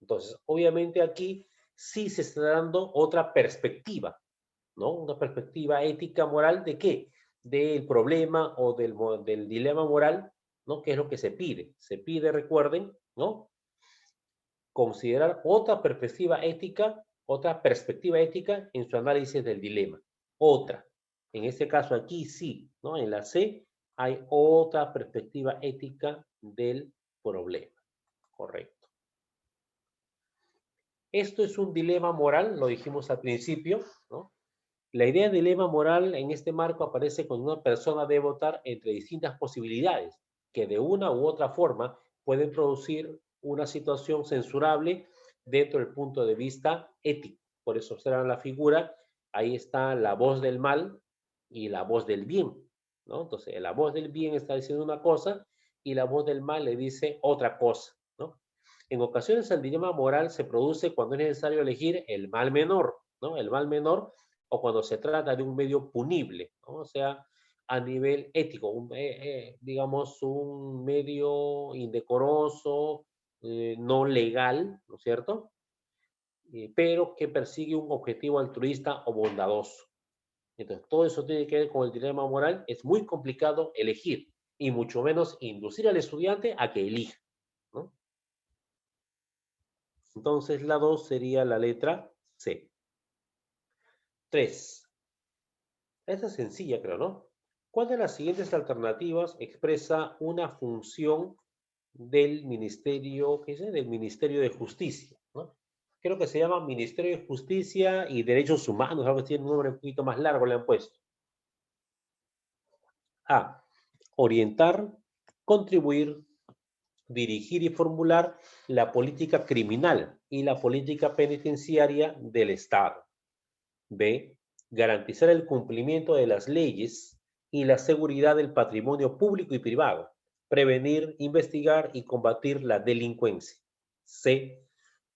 Entonces, obviamente aquí sí se está dando otra perspectiva, ¿no? Una perspectiva ética, moral, ¿de qué? Del problema o del dilema moral, ¿no? ¿Qué es lo que se pide? Se pide, recuerden, ¿no? Considerar otra perspectiva ética en su análisis del dilema. Otra. En este caso aquí sí, ¿no? En la C hay otra perspectiva ética del problema. Correcto. Esto es un dilema moral, lo dijimos al principio, ¿no? La idea de dilema moral en este marco aparece cuando una persona debe votar entre distintas posibilidades que de una u otra forma pueden producir una situación censurable dentro del punto de vista ético. Por eso observan la figura, ahí está la voz del mal y la voz del bien, ¿no? Entonces, la voz del bien está diciendo una cosa y la voz del mal le dice otra cosa, ¿no? En ocasiones el dilema moral se produce cuando es necesario elegir el mal menor, ¿no? El mal menor o cuando se trata de un medio punible, ¿no? O sea, a nivel ético, digamos, un medio indecoroso, no legal, ¿no es cierto? Pero que persigue un objetivo altruista o bondadoso. Entonces, todo eso tiene que ver con el dilema moral. Es muy complicado elegir y mucho menos inducir al estudiante a que elija, ¿no? Entonces, la 2 sería la letra C. 3. Esta es sencilla, creo, ¿no? ¿Cuál de las siguientes alternativas expresa una función del Ministerio, qué sé, del Ministerio de Justicia, ¿no? creo que se llama Ministerio de Justicia y Derechos Humanos, algo que tiene un nombre un poquito más largo, le han puesto. A. Orientar, contribuir, dirigir y formular la política criminal y la política penitenciaria del Estado. B. Garantizar el cumplimiento de las leyes y la seguridad del patrimonio público y privado. Prevenir, investigar y combatir la delincuencia. C.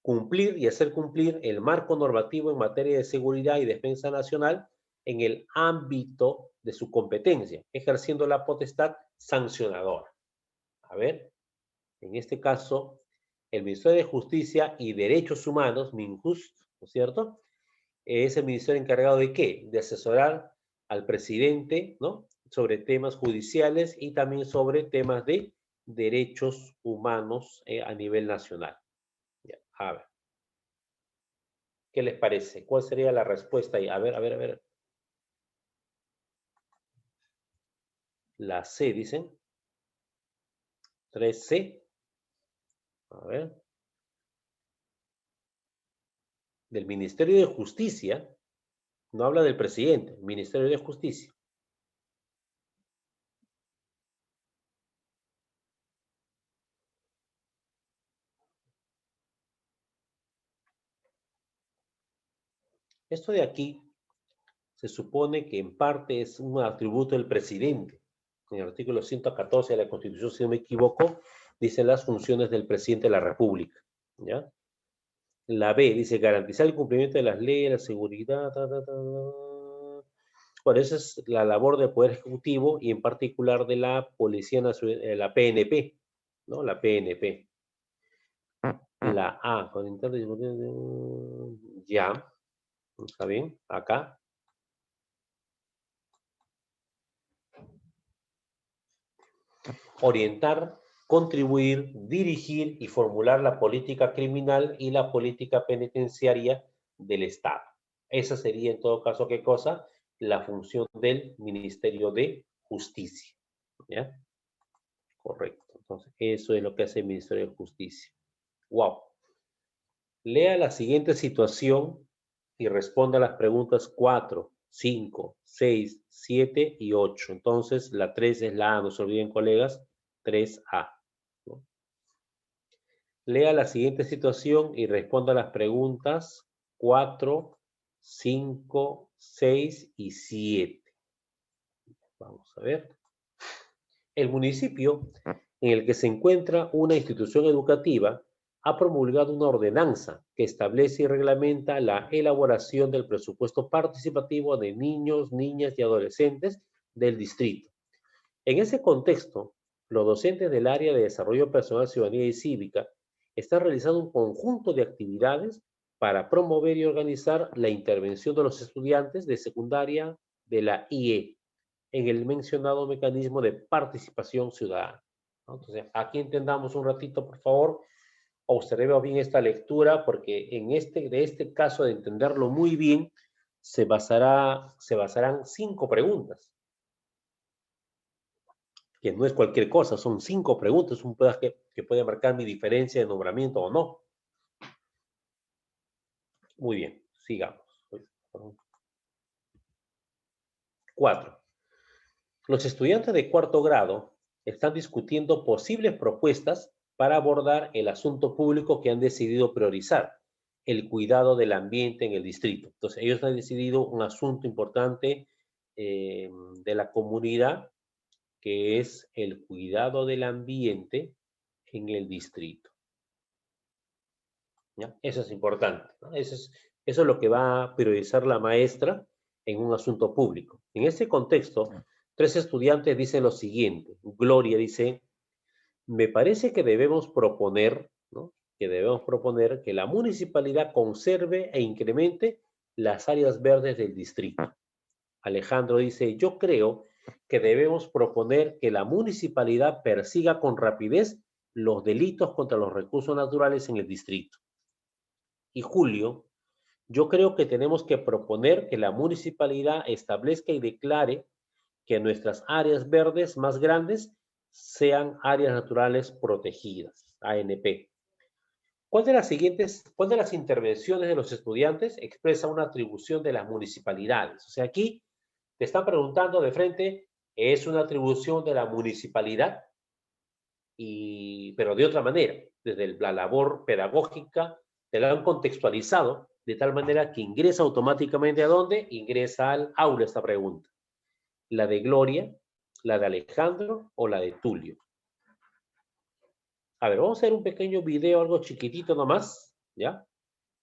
Cumplir y hacer cumplir el marco normativo en materia de seguridad y defensa nacional en el ámbito de su competencia, ejerciendo la potestad sancionadora. A ver, en este caso, el Ministerio de Justicia y Derechos Humanos, MINJUST, ¿no es cierto?, es el ministerio encargado de ¿qué? De asesorar al presidente, ¿no?, sobre temas judiciales y también sobre temas de derechos humanos a nivel nacional. Ya, a ver. ¿Qué les parece? ¿Cuál sería la respuesta ahí? A ver, a ver, a ver. La C, dicen. 3C. A ver. Del Ministerio de Justicia. No habla del presidente. Ministerio de Justicia. Esto de aquí se supone que en parte es un atributo del presidente. En el artículo 114 de la Constitución, si no me equivoco, dice las funciones del presidente de la República. ¿Ya? La B dice garantizar el cumplimiento de las leyes, la seguridad. Bueno, esa es la labor del Poder Ejecutivo y en particular de la Policía Nacional, la PNP, ¿no? La PNP. La A, ya, ¿está bien? Acá. Orientar, contribuir, dirigir y formular la política criminal y la política penitenciaria del Estado. Esa sería en todo caso, ¿qué cosa? La función del Ministerio de Justicia. ¿Ya? Correcto. Entonces, eso es lo que hace el Ministerio de Justicia. Wow. Lea la siguiente situación y responda a las preguntas 4, 5, 6, 7 y 8. Entonces, la 3 es la A, no se olviden, colegas, 3A. ¿No? Lea la siguiente situación y responda a las preguntas 4, 5, 6 y 7. Vamos a ver. El municipio en el que se encuentra una institución educativa ha promulgado una ordenanza que establece y reglamenta la elaboración del presupuesto participativo de niños, niñas y adolescentes del distrito. En ese contexto, los docentes del área de desarrollo personal, ciudadanía y cívica están realizando un conjunto de actividades para promover y organizar la intervención de los estudiantes de secundaria de la IE en el mencionado mecanismo de participación ciudadana. ¿No? Entonces, aquí entendamos un ratito, por favor, observemos bien esta lectura, porque de este caso de entenderlo muy bien, se basarán 5 preguntas, que no es cualquier cosa, son 5 preguntas, un pedazo que puede marcar mi diferencia de nombramiento o no. Muy bien, sigamos. 4. Los estudiantes de cuarto grado están discutiendo posibles propuestas para abordar el asunto público que han decidido priorizar, el cuidado del ambiente en el distrito. Entonces, ellos han decidido un asunto importante de la comunidad, que es el cuidado del ambiente en el distrito. ¿Ya? Eso es importante, ¿no? Eso es lo que va a priorizar la maestra en un asunto público. En ese contexto, 3 estudiantes dicen lo siguiente. Gloria dice, me parece que debemos proponer, ¿no?, que la municipalidad conserve e incremente las áreas verdes del distrito. Alejandro dice, yo creo que debemos proponer que la municipalidad persiga con rapidez los delitos contra los recursos naturales en el distrito. Y Julio, yo creo que tenemos que proponer que la municipalidad establezca y declare que nuestras áreas verdes más grandes sean áreas naturales protegidas, ANP. ¿Cuál de las intervenciones de los estudiantes expresa una atribución de las municipalidades? O sea, aquí te están preguntando de frente, ¿es una atribución de la municipalidad? Pero de otra manera, desde la labor pedagógica, te la han contextualizado de tal manera que ingresa automáticamente ¿a dónde? Ingresa al aula esta pregunta. ¿La de Gloria, la de Alejandro o la de Tulio? A ver, vamos a hacer un pequeño video, algo chiquitito nomás, ¿ya?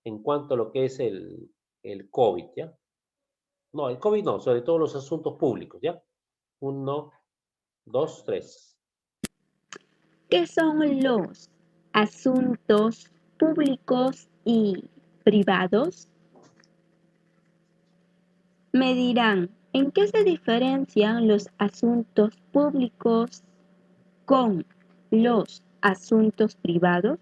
En cuanto a lo que es el COVID, ¿ya? No, el COVID no, sobre todo los asuntos públicos, ¿ya? Uno, dos, tres. ¿Qué son los asuntos públicos y privados? Me dirán, ¿en qué se diferencian los asuntos públicos con los asuntos privados?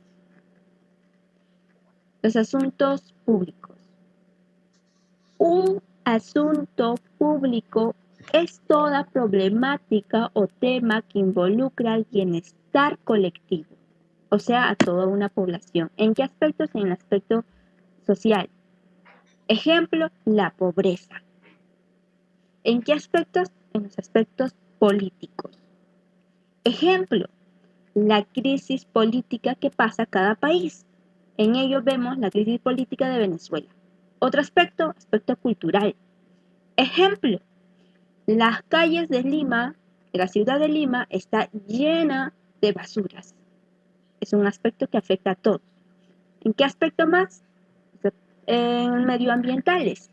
Los asuntos públicos. Un asunto público es toda problemática o tema que involucra al bienestar colectivo, o sea, a toda una población. ¿En qué aspectos? En el aspecto social. Ejemplo, la pobreza. ¿En qué aspectos? En los aspectos políticos. Ejemplo, la crisis política que pasa cada país. En ello vemos la crisis política de Venezuela. Otro aspecto, aspecto cultural. Ejemplo, las calles de Lima, de la ciudad de Lima, está llena de basuras. Es un aspecto que afecta a todos. ¿En qué aspecto más? En medioambientales.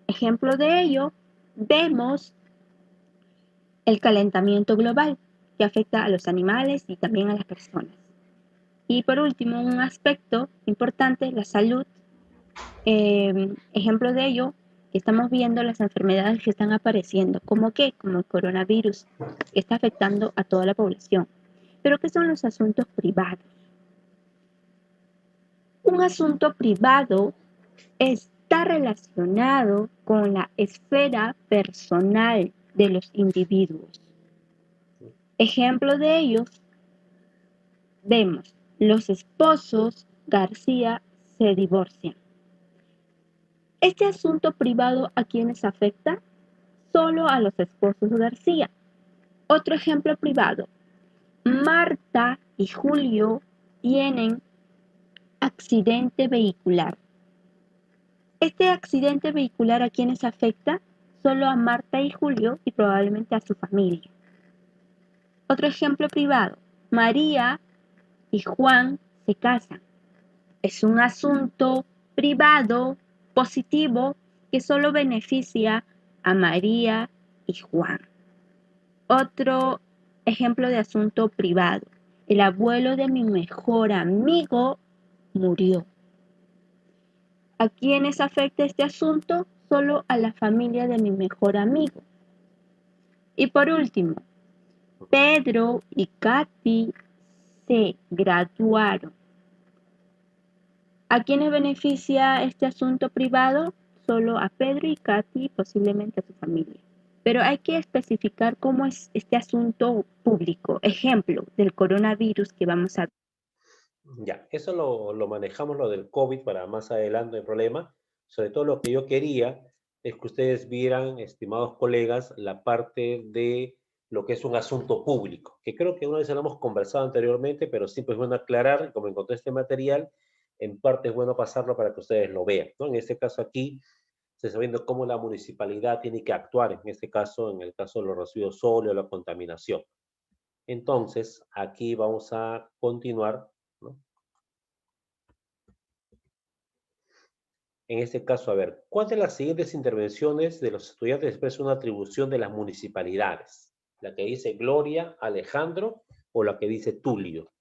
Ejemplo de ello, vemos el calentamiento global, que afecta a los animales y también a las personas. Y por último, un aspecto importante, la salud. Ejemplo de ello, que estamos viendo las enfermedades que están apareciendo, como qué, como el coronavirus, que está afectando a toda la población. Pero ¿qué son los asuntos privados? Un asunto privado está relacionado con la esfera personal de los individuos. Ejemplo de ellos, vemos, los esposos García se divorcian. Este asunto privado, ¿a quiénes afecta? Solo a los esposos García. Otro ejemplo privado, Marta y Julio tienen accidente vehicular. Este accidente vehicular, ¿a quiénes afecta? Solo a Marta y Julio y probablemente a su familia. Otro ejemplo privado, María y Juan se casan. Es un asunto privado, positivo, que solo beneficia a María y Juan. Otro ejemplo de asunto privado. El abuelo de mi mejor amigo murió. ¿A quiénes afecta este asunto? Solo a la familia de mi mejor amigo. Y por último, Pedro y Katy se graduaron. ¿A quiénes beneficia este asunto privado? Solo a Pedro y Katy, posiblemente a su familia. Pero hay que especificar cómo es este asunto público. Ejemplo del coronavirus que vamos a ver. Ya, eso lo manejamos lo del COVID para más adelante, no hay problema. Sobre todo lo que yo quería es que ustedes vieran, estimados colegas, la parte de lo que es un asunto público, que creo que una vez lo hemos conversado anteriormente, pero siempre es bueno aclarar, y como encontré este material, en parte es bueno pasarlo para que ustedes lo vean, ¿no? En este caso aquí, se está viendo cómo la municipalidad tiene que actuar, en este caso, en el caso de los residuos sólidos, la contaminación. Entonces, aquí vamos a continuar, ¿no? En este caso, a ver, ¿cuál de las siguientes intervenciones de los estudiantes expresa una atribución de las municipalidades? ¿La que dice Gloria, Alejandro o la que dice Tulio?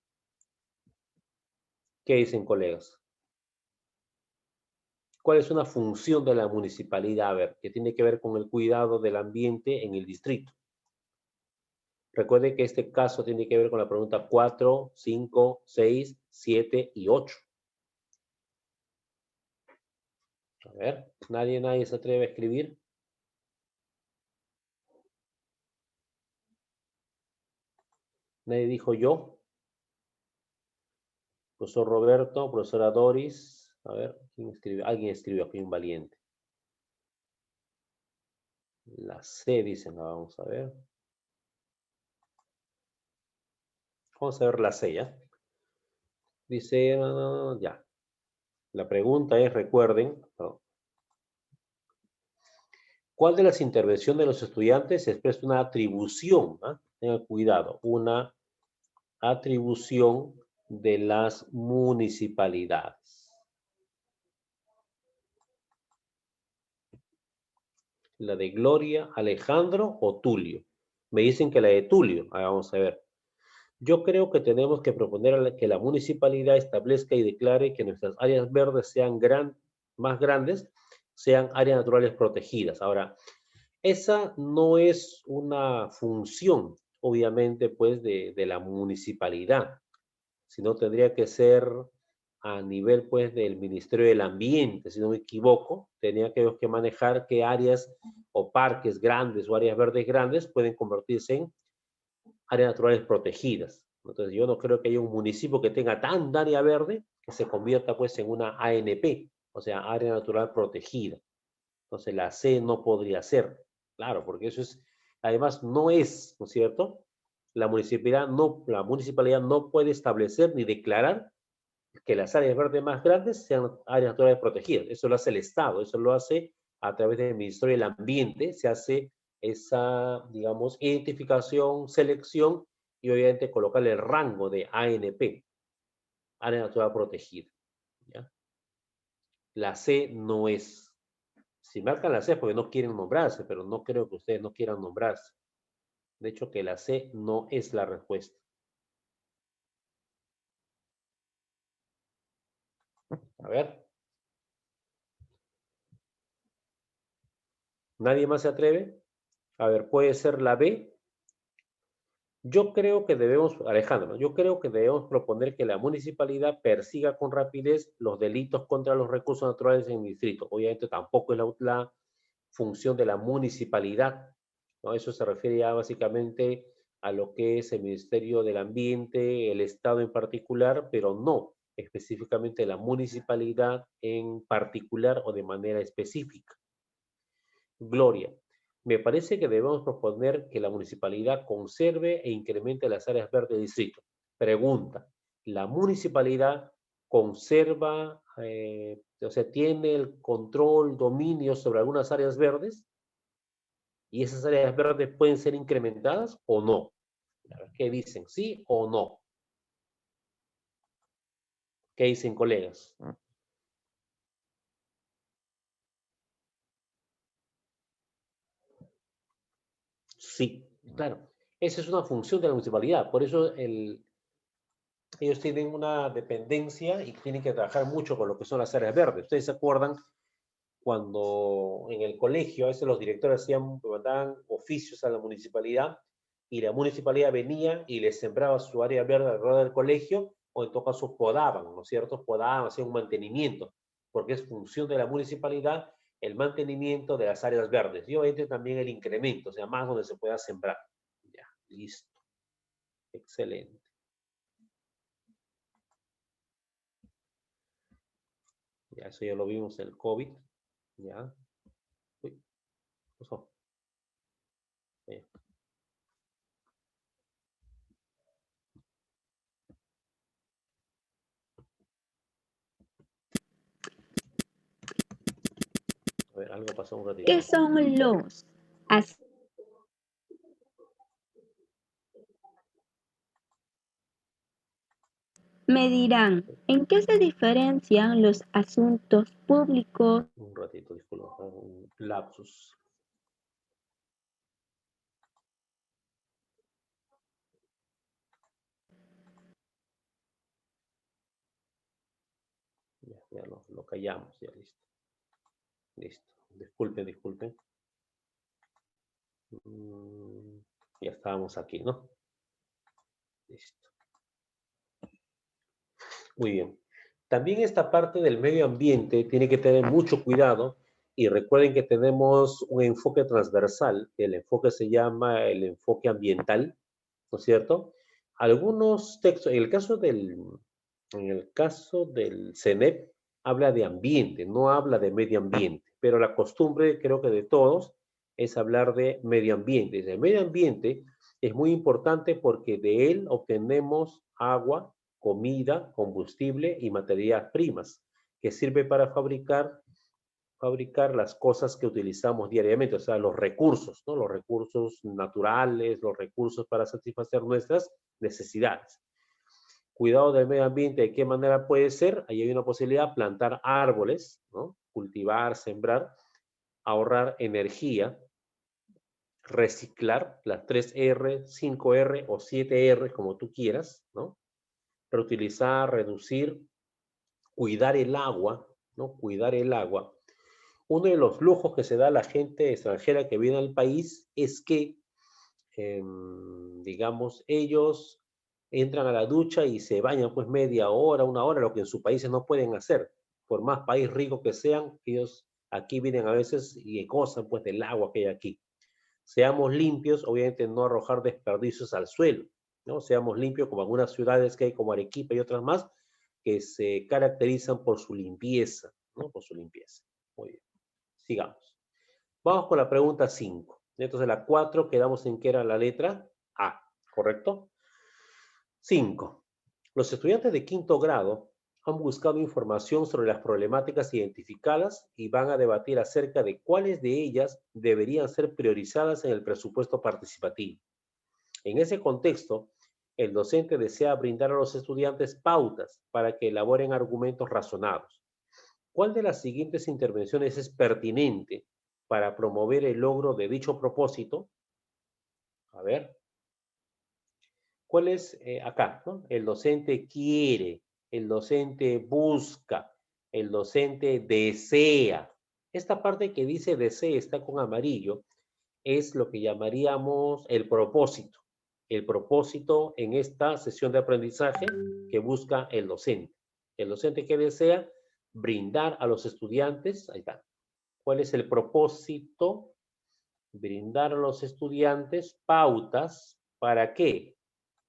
¿Qué dicen, colegas? ¿Cuál es una función de la municipalidad? A ver, que tiene que ver con el cuidado del ambiente en el distrito. Recuerde que este caso tiene que ver con la pregunta 4, 5, 6, 7 y 8. A ver, nadie se atreve a escribir. Nadie dijo yo. Profesor Roberto, profesora Doris. A ver, ¿quién escribió? Alguien escribió aquí un valiente. La C dicen, vamos a ver. Vamos a ver la C, ¿ya? Dice, ya. La pregunta es, recuerden, ¿no? ¿Cuál de las intervenciones de los estudiantes expresa una atribución? ¿Ah? Tengan cuidado, una atribución de las municipalidades. La de Gloria, Alejandro o Tulio. Me dicen que la de Tulio. Vamos a ver. Yo creo que tenemos que proponer que la municipalidad establezca y declare que nuestras áreas verdes sean más grandes, sean áreas naturales protegidas. Ahora, esa no es una función, obviamente, pues, de la municipalidad, sino tendría que ser a nivel, pues, del Ministerio del Ambiente, si no me equivoco, tenía que manejar qué áreas o parques grandes o áreas verdes grandes pueden convertirse en áreas naturales protegidas. Entonces, yo no creo que haya un municipio que tenga tanta área verde que se convierta, pues, en una ANP, o sea, área natural protegida. Entonces, la C no podría ser, claro, porque eso es, además, no es, ¿no es cierto? La municipalidad no puede establecer ni declarar que las áreas verdes más grandes sean áreas naturales protegidas. Eso lo hace el Estado, eso lo hace a través del Ministerio del Ambiente, se hace esa, digamos, identificación, selección y obviamente colocarle el rango de ANP, área natural protegida. ¿Ya? La C no es. Si marcan la C es porque no quieren nombrarse, pero no creo que ustedes no quieran nombrarse. De hecho, que la C no es la respuesta. A ver. ¿Nadie más se atreve? A ver, puede ser la B. Yo creo que debemos, Alejandro, yo creo que debemos proponer que la municipalidad persiga con rapidez los delitos contra los recursos naturales en el distrito. Obviamente tampoco es la función de la municipalidad, ¿no? Eso se refiere ya básicamente a lo que es el Ministerio del Ambiente, el Estado en particular, pero no específicamente la municipalidad en particular o de manera específica. Gloria, me parece que debemos proponer que la municipalidad conserve e incremente las áreas verdes del distrito. Pregunta, ¿la municipalidad conserva, o sea, tiene el control, dominio sobre algunas áreas verdes? ¿Y esas áreas verdes pueden ser incrementadas o no? ¿Qué dicen? ¿Sí o no? ¿Qué dicen, colegas? Sí, claro. Esa es una función de la municipalidad. Por eso ellos tienen una dependencia y tienen que trabajar mucho con lo que son las áreas verdes. Ustedes se acuerdan cuando en el colegio a veces los directores mandaban oficios a la municipalidad y la municipalidad venía y les sembraba su área verde alrededor del colegio o en todo caso podaban, ¿no es cierto? Podaban, hacían un mantenimiento, porque es función de la municipalidad el mantenimiento de las áreas verdes y obviamente también el incremento, o sea, más donde se pueda sembrar. Ya, listo. Excelente. Ya, eso ya lo vimos en el COVID. Ya. Uy, ¿qué pasó? Ya. A ver, algo pasó un ratito. ¿Qué son los? Me dirán, ¿en qué se diferencian los asuntos públicos? Un ratito, disculpa, un lapsus. Ya lo callamos, ya listo. Listo. Disculpen, disculpen. Ya estábamos aquí, ¿no? Listo. Muy bien. También esta parte del medio ambiente tiene que tener mucho cuidado y recuerden que tenemos un enfoque transversal. El enfoque se llama el enfoque ambiental, ¿no es cierto? Algunos textos, en el caso En el caso del CENEP, habla de ambiente, no habla de medio ambiente, pero la costumbre, creo que de todos, es hablar de medio ambiente. El medio ambiente es muy importante porque de él obtenemos agua, comida, combustible y materias primas, que sirve para fabricar las cosas que utilizamos diariamente, o sea, los recursos, ¿no? Los recursos naturales, los recursos para satisfacer nuestras necesidades. Cuidado del medio ambiente, ¿de qué manera puede ser? Ahí hay una posibilidad, plantar árboles, ¿no? Cultivar, sembrar, ahorrar energía, reciclar, las 3R, 5R o 7R, como tú quieras, ¿no? Reutilizar, reducir, cuidar el agua, ¿no? Cuidar el agua. Uno de los lujos que se da a la gente extranjera que viene al país es que, digamos, ellos entran a la ducha y se bañan pues media hora, una hora, lo que en sus países no pueden hacer. Por más país rico que sean, ellos aquí vienen a veces y gozan pues del agua que hay aquí. Seamos limpios, obviamente no arrojar desperdicios al suelo, ¿no? Seamos limpios como algunas ciudades que hay como Arequipa y otras más que se caracterizan por su limpieza, ¿no? Por su limpieza. Muy bien. Sigamos. Vamos con la pregunta 5. Entonces la 4 quedamos en que era la letra A, ¿correcto? 5. Los estudiantes de quinto grado han buscado información sobre las problemáticas identificadas y van a debatir acerca de cuáles de ellas deberían ser priorizadas en el presupuesto participativo. En ese contexto, el docente desea brindar a los estudiantes pautas para que elaboren argumentos razonados. ¿Cuál de las siguientes intervenciones es pertinente para promover el logro de dicho propósito? A ver, ¿cuál es acá? ¿No? El docente quiere, el docente busca, el docente desea. Esta parte que dice desea está con amarillo, es lo que llamaríamos el propósito. El propósito en esta sesión de aprendizaje que busca el docente. El docente que desea brindar a los estudiantes, ahí está. ¿Cuál es el propósito? Brindar a los estudiantes pautas. ¿Para qué?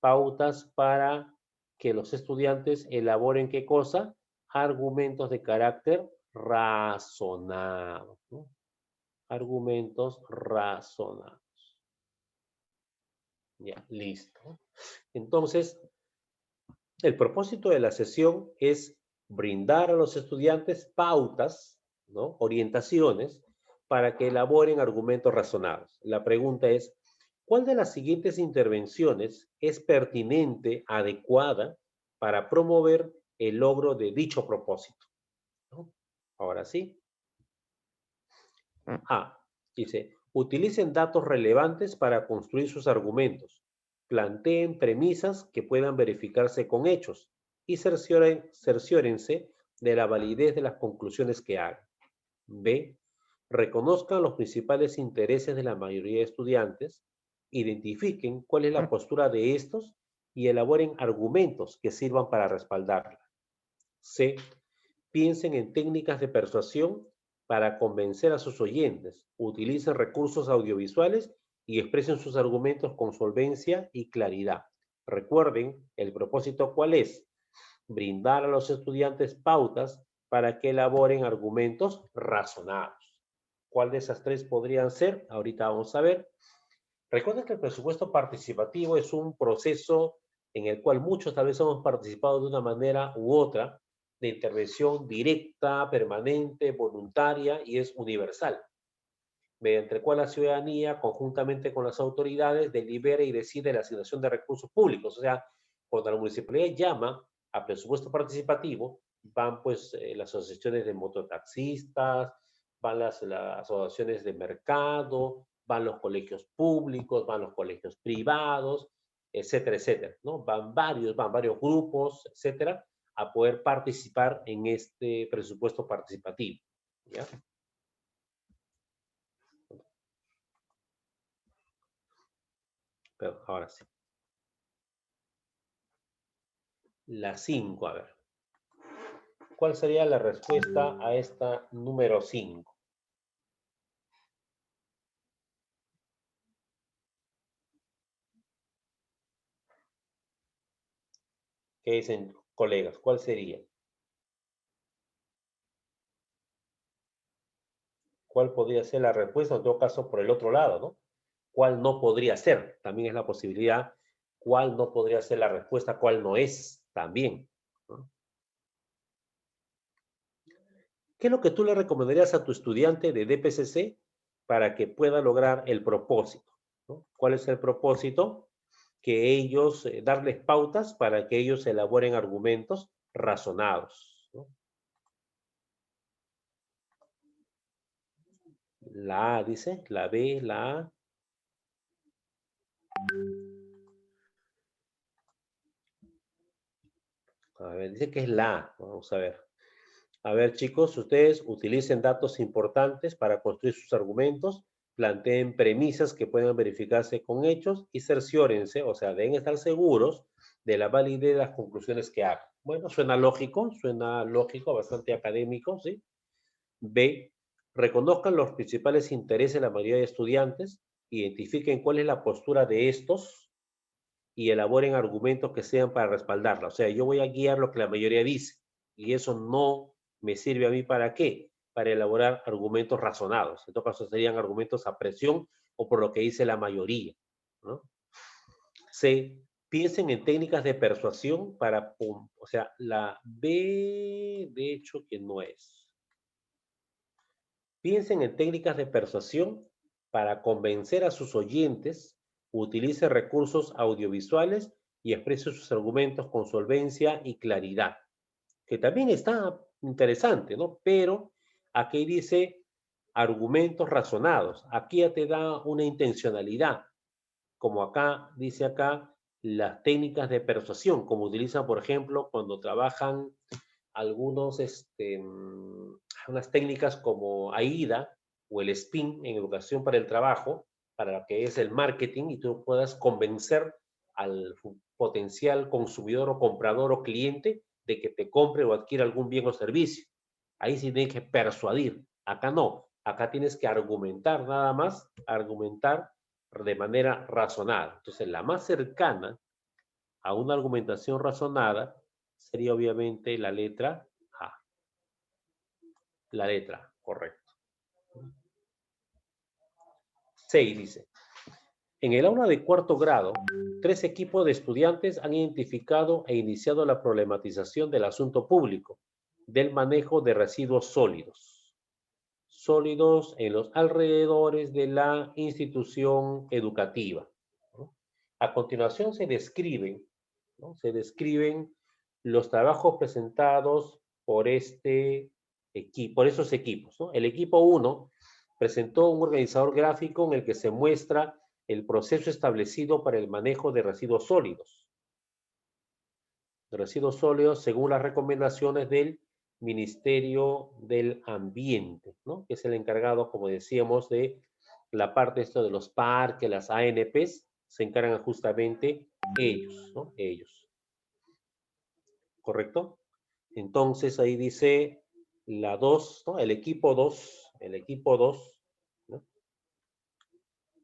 Pautas para que los estudiantes elaboren ¿qué cosa? Argumentos de carácter razonado, ¿no? Argumentos razonados. Ya, listo. Entonces, el propósito de la sesión es brindar a los estudiantes pautas, ¿no? Orientaciones para que elaboren argumentos razonados. La pregunta es, ¿cuál de las siguientes intervenciones es pertinente, adecuada para promover el logro de dicho propósito? ¿No? Ahora sí. A. Dice, utilicen datos relevantes para construir sus argumentos. Planteen premisas que puedan verificarse con hechos y cerciórense de la validez de las conclusiones que hagan. B. Reconozcan los principales intereses de la mayoría de estudiantes, identifiquen cuál es la postura de estos y elaboren argumentos que sirvan para respaldarla. C. Piensen en técnicas de persuasión para convencer a sus oyentes, utilicen recursos audiovisuales y expresen sus argumentos con solvencia y claridad. Recuerden, el propósito ¿cuál es? Brindar a los estudiantes pautas para que elaboren argumentos razonados. ¿Cuál de esas tres podrían ser? Ahorita vamos a ver. Recuerden que el presupuesto participativo es un proceso en el cual muchos tal vez hemos participado de una manera u otra, de intervención directa, permanente, voluntaria y es universal, mediante el cual la ciudadanía, conjuntamente con las autoridades, delibera y decide la asignación de recursos públicos. O sea, cuando la municipalidad llama a presupuesto participativo, van pues las asociaciones de mototaxistas, van las asociaciones de mercado, van los colegios públicos, van los colegios privados, etcétera, etcétera, ¿no? Van varios grupos, etcétera, a poder participar en este presupuesto participativo, ¿ya? Pero ahora sí. La 5, a ver. ¿Cuál sería la respuesta a esta número 5? ¿Qué dicen? colegas? ¿Cuál sería? ¿Cuál podría ser la respuesta? En todo caso, por el otro lado, ¿no? ¿Cuál no podría ser? También es la posibilidad. ¿Cuál no podría ser la respuesta? ¿Cuál no es? También, ¿no? ¿Qué es lo que tú le recomendarías a tu estudiante de DPCC para que pueda lograr el propósito, ¿no? ¿Cuál es el propósito? Que ellos, darles pautas para que ellos elaboren argumentos razonados, ¿no? La A dice, la B, la A. A ver, dice que es la A. Vamos a ver. A ver, chicos, ustedes utilicen datos importantes para construir sus argumentos, planteen premisas que puedan verificarse con hechos y cerciórense, o sea, deben estar seguros de la validez de las conclusiones que hagan. Bueno, suena lógico, bastante académico, ¿sí? B, reconozcan los principales intereses de la mayoría de estudiantes, identifiquen cuál es la postura de estos y elaboren argumentos que sean para respaldarla. O sea, yo voy a guiar lo que la mayoría dice y eso no me sirve a mí para qué, para elaborar argumentos razonados. En todo caso, serían argumentos a presión o por lo que dice la mayoría, ¿no? C, piensen en técnicas de persuasión para, o sea, la B, de hecho, que no es. Piensen en técnicas de persuasión para convencer a sus oyentes, utilice recursos audiovisuales y exprese sus argumentos con solvencia y claridad, que también está interesante, ¿no? Pero aquí dice argumentos razonados. Aquí ya te da una intencionalidad, como acá dice acá, las técnicas de persuasión, como utilizan, por ejemplo, cuando trabajan algunos, unas técnicas como AIDA o el SPIN en educación para el trabajo, para lo que es el marketing, y tú puedas convencer al potencial consumidor o comprador o cliente de que te compre o adquiera algún bien o servicio. Ahí sí tienes que persuadir. Acá no. Acá tienes que argumentar nada más, argumentar de manera razonada. Entonces, la más cercana a una argumentación razonada sería obviamente la letra A. La letra A, correcto. 6 dice, en el aula de cuarto grado, 3 equipos de estudiantes han identificado e iniciado la problematización del asunto público del manejo de residuos sólidos en los alrededores de la institución educativa, ¿no? A continuación se describen, ¿no? Se describen los trabajos presentados por por esos equipos, ¿no? El equipo 1 presentó un organizador gráfico en el que se muestra el proceso establecido para el manejo de residuos sólidos. De residuos sólidos según las recomendaciones del Ministerio del Ambiente, ¿no? Que es el encargado, como decíamos, de la parte esto de los parques, las ANPs, se encargan justamente ellos, ¿no? Ellos, ¿correcto? Entonces ahí dice la 2, ¿no? El equipo 2, ¿no?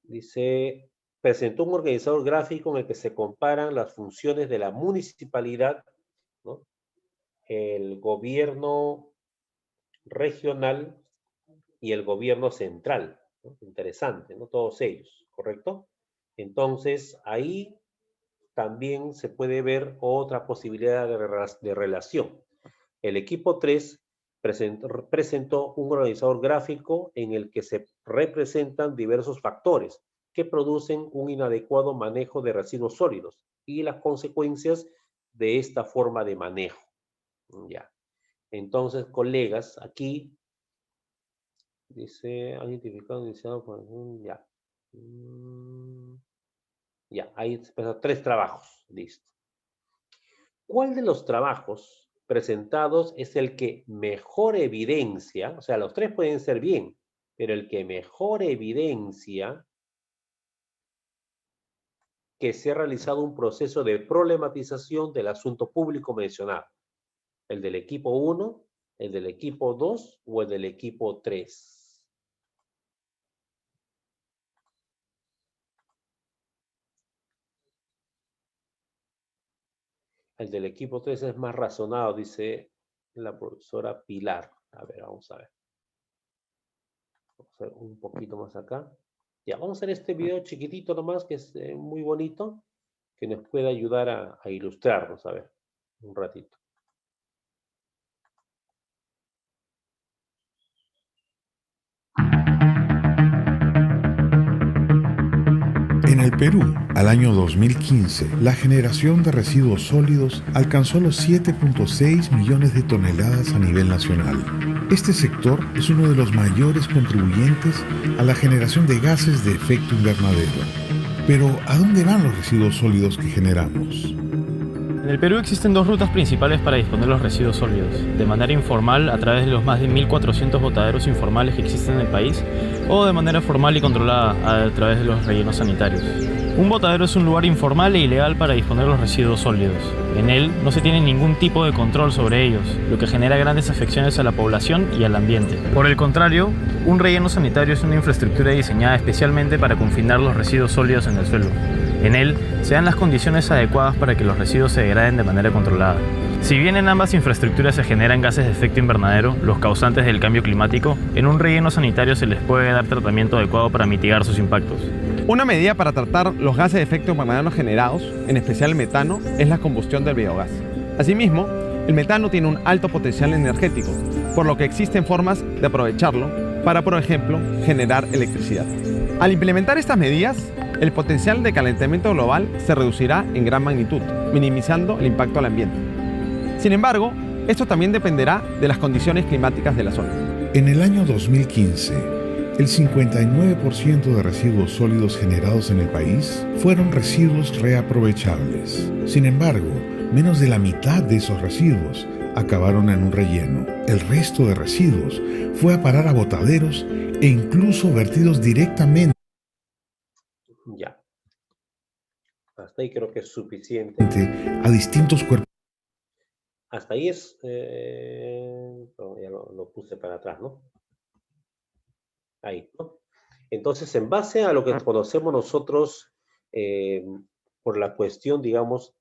Dice, presentó un organizador gráfico en el que se comparan las funciones de la municipalidad, ¿no? El gobierno regional y el gobierno central, ¿no? Interesante, ¿no? Todos ellos, ¿correcto? Entonces, ahí también se puede ver otra posibilidad de relación. El equipo 3 presentó un organizador gráfico en el que se representan diversos factores que producen un inadecuado manejo de residuos sólidos y las consecuencias de esta forma de manejo. Ya. Entonces, colegas, aquí dice, han identificado, iniciado por ya. Ya, ahí expresan 3 trabajos. Listo. ¿Cuál de los trabajos presentados es el que mejor evidencia? O sea, los 3 pueden ser bien, pero el que mejor evidencia que se ha realizado un proceso de problematización del asunto público mencionado. ¿El del equipo 1, el del equipo 2 o el del equipo 3? El del equipo 3 es más razonado, dice la profesora Pilar. A ver, vamos a ver. Vamos a ver un poquito más acá. Ya, vamos a hacer este video chiquitito nomás, que es muy bonito, que nos puede ayudar a ilustrarnos. A ver, un ratito. En el Perú, al año 2015, la generación de residuos sólidos alcanzó los 7.6 millones de toneladas a nivel nacional. Este sector es uno de los mayores contribuyentes a la generación de gases de efecto invernadero. Pero, ¿a dónde van los residuos sólidos que generamos? En el Perú existen dos rutas principales para disponer los residuos sólidos, de manera informal a través de los más de 1.400 botaderos informales que existen en el país, o de manera formal y controlada a través de los rellenos sanitarios. Un botadero es un lugar informal e ilegal para disponer los residuos sólidos. En él no se tiene ningún tipo de control sobre ellos, lo que genera grandes afecciones a la población y al ambiente. Por el contrario, un relleno sanitario es una infraestructura diseñada especialmente para confinar los residuos sólidos en el suelo. En él se dan las condiciones adecuadas para que los residuos se degraden de manera controlada. Si bien en ambas infraestructuras se generan gases de efecto invernadero, los causantes del cambio climático, en un relleno sanitario se les puede dar tratamiento adecuado para mitigar sus impactos. Una medida para tratar los gases de efecto invernadero generados, en especial el metano, es la combustión del biogás. Asimismo, el metano tiene un alto potencial energético, por lo que existen formas de aprovecharlo para, por ejemplo, generar electricidad. Al implementar estas medidas, el potencial de calentamiento global se reducirá en gran magnitud, minimizando el impacto al ambiente. Sin embargo, esto también dependerá de las condiciones climáticas de la zona. En el año 2015, el 59% de residuos sólidos generados en el país fueron residuos reaprovechables. Sin embargo, menos de la mitad de esos residuos acabaron en un relleno. El resto de residuos fue a parar a botaderos e incluso vertidos directamente Ya. Hasta ahí creo que es suficiente. a distintos cuerpos. Hasta ahí es... no, ya lo puse para atrás, ¿no? Ahí, ¿no? Entonces, en base a lo que conocemos nosotros, por la cuestión, digamos,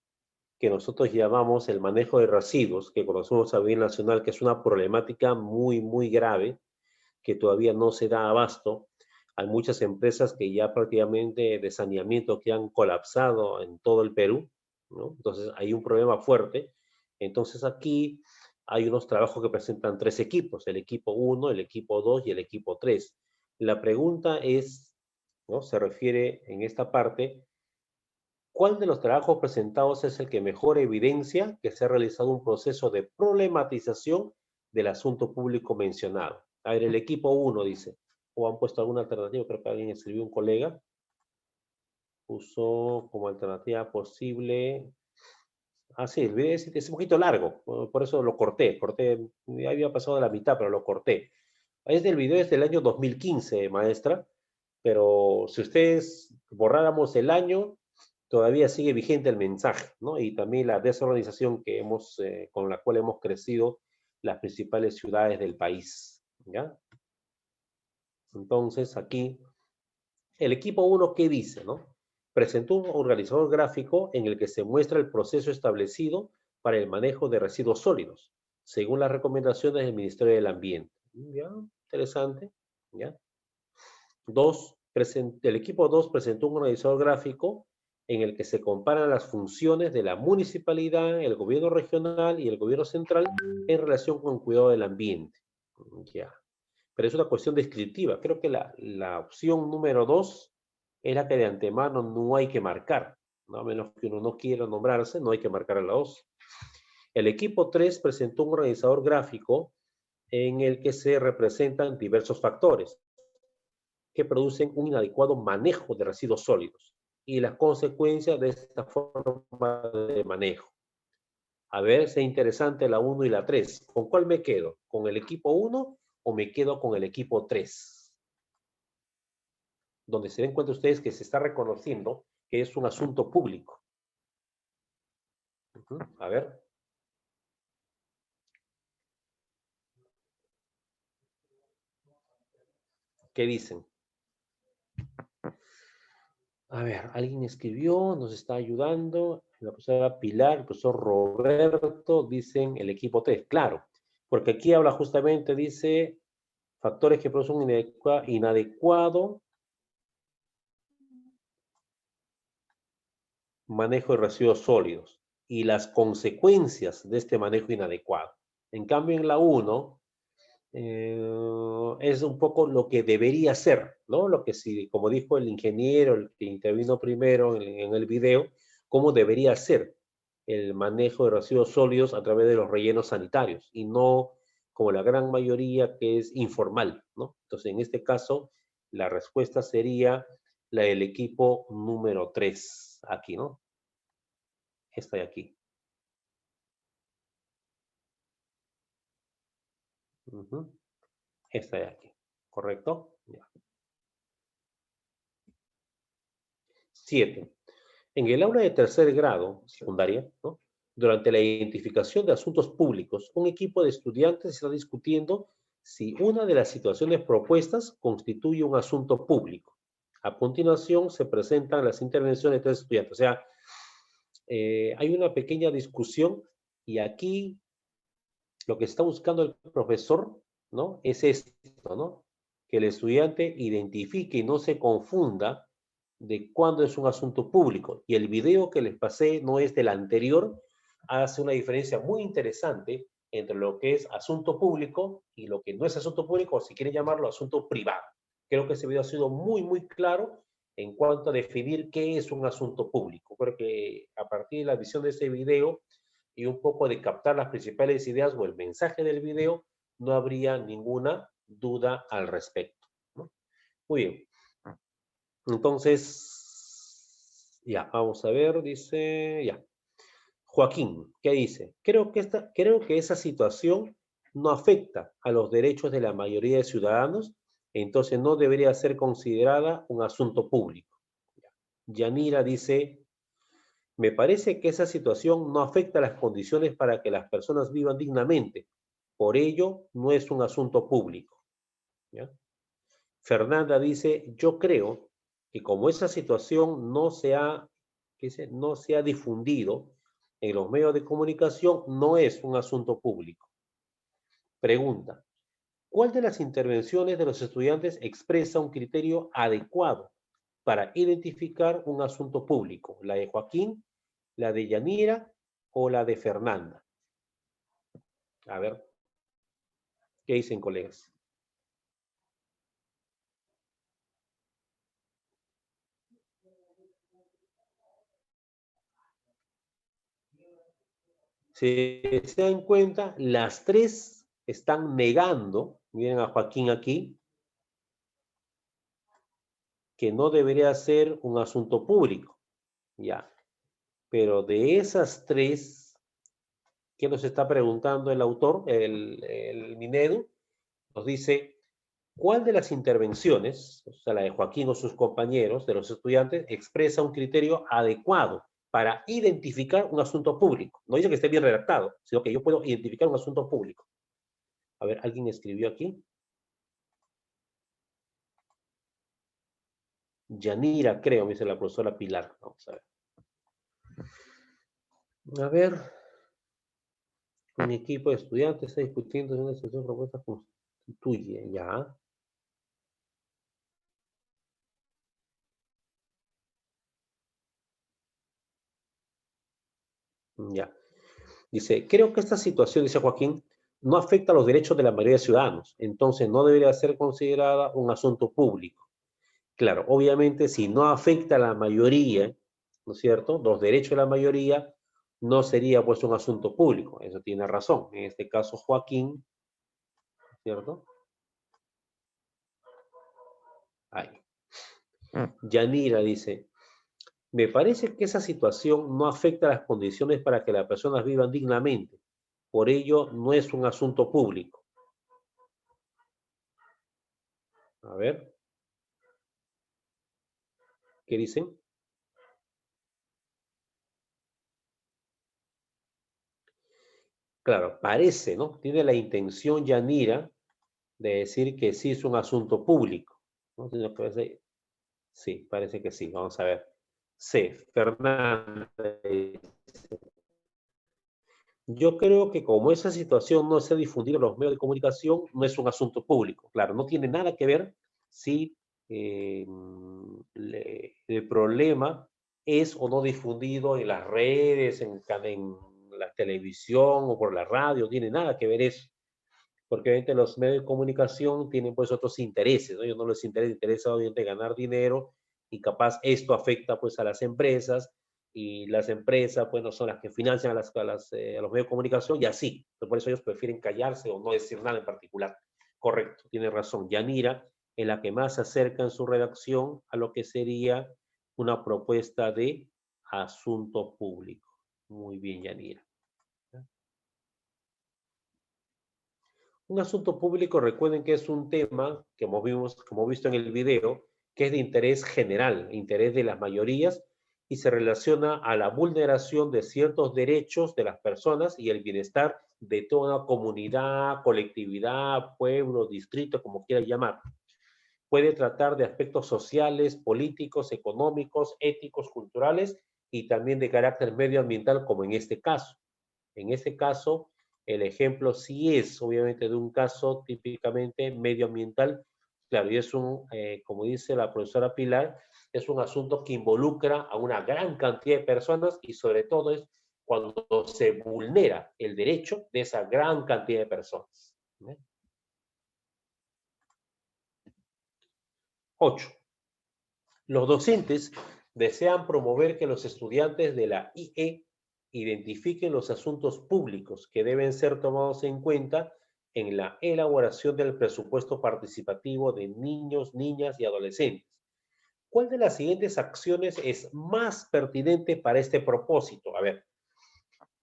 que nosotros llamamos el manejo de residuos, que conocemos a nivel nacional, que es una problemática muy, muy grave, que todavía no se da abasto. Hay muchas empresas que ya prácticamente de saneamiento que han colapsado en todo el Perú, ¿no? Entonces, hay un problema fuerte. Entonces, aquí hay unos trabajos que presentan tres equipos, el equipo 1, el equipo 2 y el equipo 3. La pregunta es, ¿no? Se refiere en esta parte, ¿cuál de los trabajos presentados es el que mejor evidencia que se ha realizado un proceso de problematización del asunto público mencionado? A ver, el equipo 1 dice, o han puesto alguna alternativa, creo que alguien escribió, un colega, puso como alternativa posible. Ah, sí, el video es un poquito largo, por eso lo corté, ya había pasado de la mitad, pero lo corté. El video es del año 2015, maestra, pero si ustedes borráramos el año, todavía sigue vigente el mensaje, ¿no? Y también la desorganización que con la cual hemos crecido las principales ciudades del país, ¿ya? Entonces, aquí, el equipo 1, ¿qué dice, no? Presentó un organizador gráfico en el que se muestra el proceso establecido para el manejo de residuos sólidos, según las recomendaciones del Ministerio del Ambiente. ¿Ya? Interesante, ¿ya? El equipo 2 presentó un organizador gráfico en el que se comparan las funciones de la municipalidad, el gobierno regional y el gobierno central en relación con el cuidado del ambiente. Ya. Pero es una cuestión descriptiva. Creo que la opción número 2 era que de antemano no hay que marcar, ¿no? A menos que uno no quiera nombrarse, no hay que marcar a la 2. El equipo 3 presentó un organizador gráfico en el que se representan diversos factores que producen un inadecuado manejo de residuos sólidos y las consecuencias de esta forma de manejo. A ver, es interesante la 1 y la 3. ¿Con cuál me quedo? ¿Con el equipo 1 o me quedo con el equipo 3? Donde se den cuenta ustedes que se está reconociendo que es un asunto público. A ver. ¿Qué dicen? A ver, alguien escribió, nos está ayudando. La profesora Pilar, el profesor Roberto, dicen el equipo 3. Claro, porque aquí habla justamente, dice, factores que producen un inadecuado manejo de residuos sólidos y las consecuencias de este manejo inadecuado. En cambio, en la 1, es un poco lo que debería ser, ¿no? Lo que sí, como dijo el ingeniero, el que intervino primero en el video, cómo debería ser el manejo de residuos sólidos a través de los rellenos sanitarios y no como la gran mayoría que es informal, ¿no? Entonces, en este caso, la respuesta sería la del equipo número 3, aquí, ¿no? Esta de aquí. Esta de aquí, ¿correcto? Ya. 7. En el aula de tercer grado, secundaria, ¿no? Durante la identificación de asuntos públicos, un equipo de estudiantes está discutiendo si una de las situaciones propuestas constituye un asunto público. A continuación se presentan las intervenciones de los estudiantes. O sea, hay una pequeña discusión y aquí lo que está buscando el profesor, ¿no? Es esto, ¿no? Que el estudiante identifique y no se confunda de cuándo es un asunto público. Y el video que les pasé no es del anterior, hace una diferencia muy interesante entre lo que es asunto público y lo que no es asunto público, o si quieren llamarlo asunto privado. Creo que ese video ha sido muy, muy claro en cuanto a definir qué es un asunto público. Creo que a partir de la visión de ese video y un poco de captar las principales ideas o el mensaje del video, no habría ninguna duda al respecto, ¿no? Muy bien. Entonces, ya, vamos a ver, dice, ya. Joaquín, ¿qué dice? Creo que esa situación no afecta a los derechos de la mayoría de ciudadanos, entonces no debería ser considerada un asunto público. Yanira dice, me parece que esa situación no afecta a las condiciones para que las personas vivan dignamente, por ello no es un asunto público. ¿Ya? Fernanda dice, yo creo que como esa situación no se ha difundido en los medios de comunicación, no es un asunto público. Pregunta, ¿cuál de las intervenciones de los estudiantes expresa un criterio adecuado para identificar un asunto público? ¿La de Joaquín, la de Yanira o la de Fernanda? A ver, ¿qué dicen, colegas? Si se dan cuenta, las tres están negando, miren a Joaquín aquí, que no debería ser un asunto público, ya. Pero de esas tres, ¿qué nos está preguntando el autor, el Minedu? Nos dice, ¿cuál de las intervenciones, o sea, la de Joaquín o sus compañeros, de los estudiantes, expresa un criterio adecuado para identificar un asunto público? No dice que esté bien redactado, sino que yo puedo identificar un asunto público. A ver, ¿alguien escribió aquí? Yanira, creo, me dice la profesora Pilar. Vamos a ver. A ver. Un equipo de estudiantes está discutiendo en una sesión propuesta constituye, ya. Ya. Dice, creo que esta situación, dice Joaquín, no afecta a los derechos de la mayoría de ciudadanos, entonces no debería ser considerada un asunto público. Claro, obviamente si no afecta a la mayoría, ¿no es cierto? Los derechos de la mayoría no sería pues un asunto público, eso tiene razón. En este caso Joaquín, ¿cierto? Ahí. Yanira dice, me parece que esa situación no afecta a las condiciones para que las personas vivan dignamente. Por ello, no es un asunto público. A ver. ¿Qué dicen? Claro, parece, ¿no? Tiene la intención Yanira de decir que sí es un asunto público, ¿no? Sí, parece que sí. Vamos a ver. C. Fernández. Yo creo que como esa situación no se ha difundido en los medios de comunicación, no es un asunto público. Claro, no tiene nada que ver si el problema es o no difundido en las redes, en la televisión o por la radio, no tiene nada que ver eso. Porque obviamente los medios de comunicación tienen pues otros intereses, ¿no? Ellos no les interesa obviamente ganar dinero y capaz esto afecta pues a las empresas y las empresas pues no son las que financian a los medios de comunicación y así. Entonces, por eso ellos prefieren callarse o no decir nada en particular. Correcto, tiene razón. Yanira es la que más se acerca en su redacción a lo que sería una propuesta de asunto público. Muy bien, Yanira. Un asunto público, recuerden que es un tema que hemos visto en el video, que es de interés general, interés de las mayorías, y se relaciona a la vulneración de ciertos derechos de las personas y el bienestar de toda una comunidad, colectividad, pueblo, distrito, como quieran llamar. Puede tratar de aspectos sociales, políticos, económicos, éticos, culturales y también de carácter medioambiental, como en este caso. En este caso, el ejemplo sí es, obviamente, de un caso típicamente medioambiental. Claro, y es como dice la profesora Pilar, es un asunto que involucra a una gran cantidad de personas y sobre todo es cuando se vulnera el derecho de esa gran cantidad de personas. 8. Los docentes desean promover que los estudiantes de la IE identifiquen los asuntos públicos que deben ser tomados en cuenta en la elaboración del presupuesto participativo de niños, niñas y adolescentes. ¿Cuál de las siguientes acciones es más pertinente para este propósito? A ver,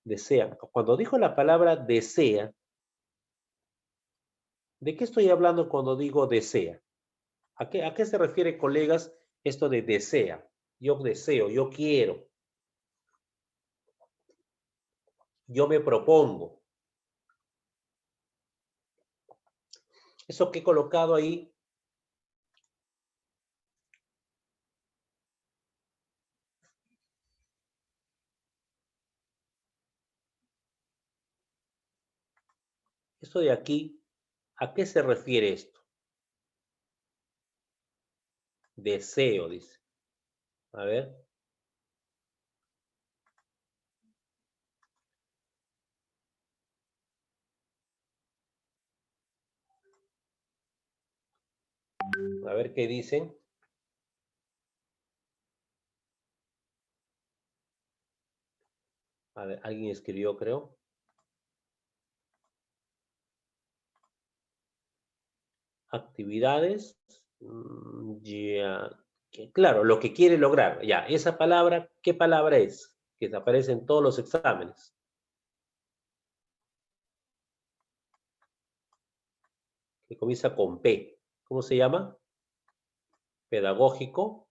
desean. Cuando dijo la palabra desea, ¿de qué estoy hablando cuando digo desea? ¿A qué se refiere, colegas, esto de desea? Yo deseo, yo quiero. Yo me propongo. Eso que he colocado ahí, esto de aquí, ¿a qué se refiere esto? Deseo, dice. A ver. A ver qué dicen. A ver, alguien escribió, creo. Actividades. Ya. Claro, lo que quiere lograr. Ya, esa palabra, ¿qué palabra es? Que aparece en todos los exámenes. Que comienza con P. ¿Cómo se llama? Pedagógico.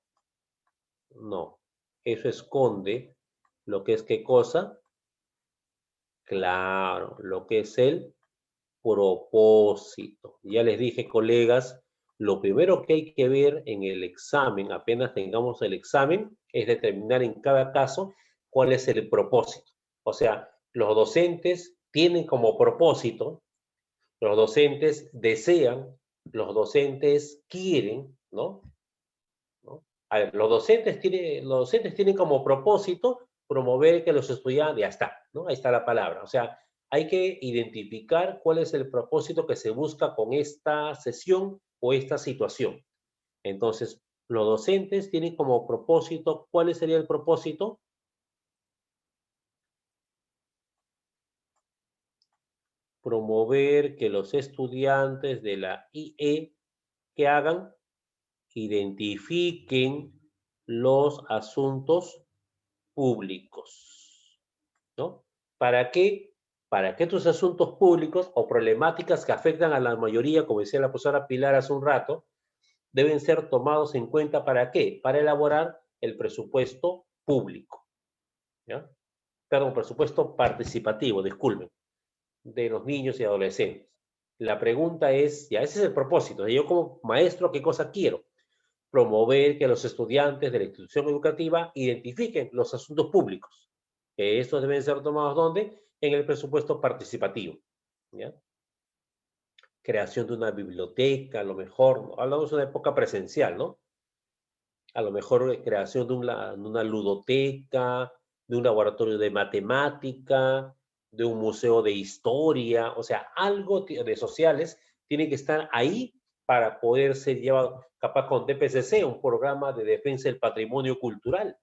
No. Eso esconde lo que es qué cosa. Claro, lo que es el propósito. Ya les dije, colegas, lo primero que hay que ver en el examen, apenas tengamos el examen, es determinar en cada caso cuál es el propósito. O sea, los docentes tienen como propósito, los docentes desean, los docentes quieren, ¿no? A ver, los docentes tienen como propósito promover que los estudiantes, ya está, ¿no? Ahí está la palabra. O sea, hay que identificar cuál es el propósito que se busca con esta sesión o esta situación. Entonces, los docentes tienen como propósito, ¿cuál sería el propósito? Promover que los estudiantes de la IE que hagan, identifiquen los asuntos públicos, ¿no? ¿Para qué? Para que estos asuntos públicos o problemáticas que afectan a la mayoría, como decía la profesora Pilar hace un rato, deben ser tomados en cuenta. ¿Para qué? Para elaborar el presupuesto público, ¿ya? Perdón, presupuesto participativo, disculpen, de los niños y adolescentes. La pregunta es, ya, ese es el propósito. Yo como maestro, ¿qué cosa quiero? promover que los estudiantes de la institución educativa identifiquen los asuntos públicos, que estos deben ser tomados ¿dónde? En el presupuesto participativo, ¿ya? Creación de una biblioteca, a lo mejor, ¿no? Hablamos de una época presencial, ¿no? A lo mejor creación de una ludoteca, de un laboratorio de matemática, de un museo de historia, o sea, algo de sociales tiene que estar ahí para poder ser llevado, capaz con DPCC, un programa de defensa del patrimonio cultural,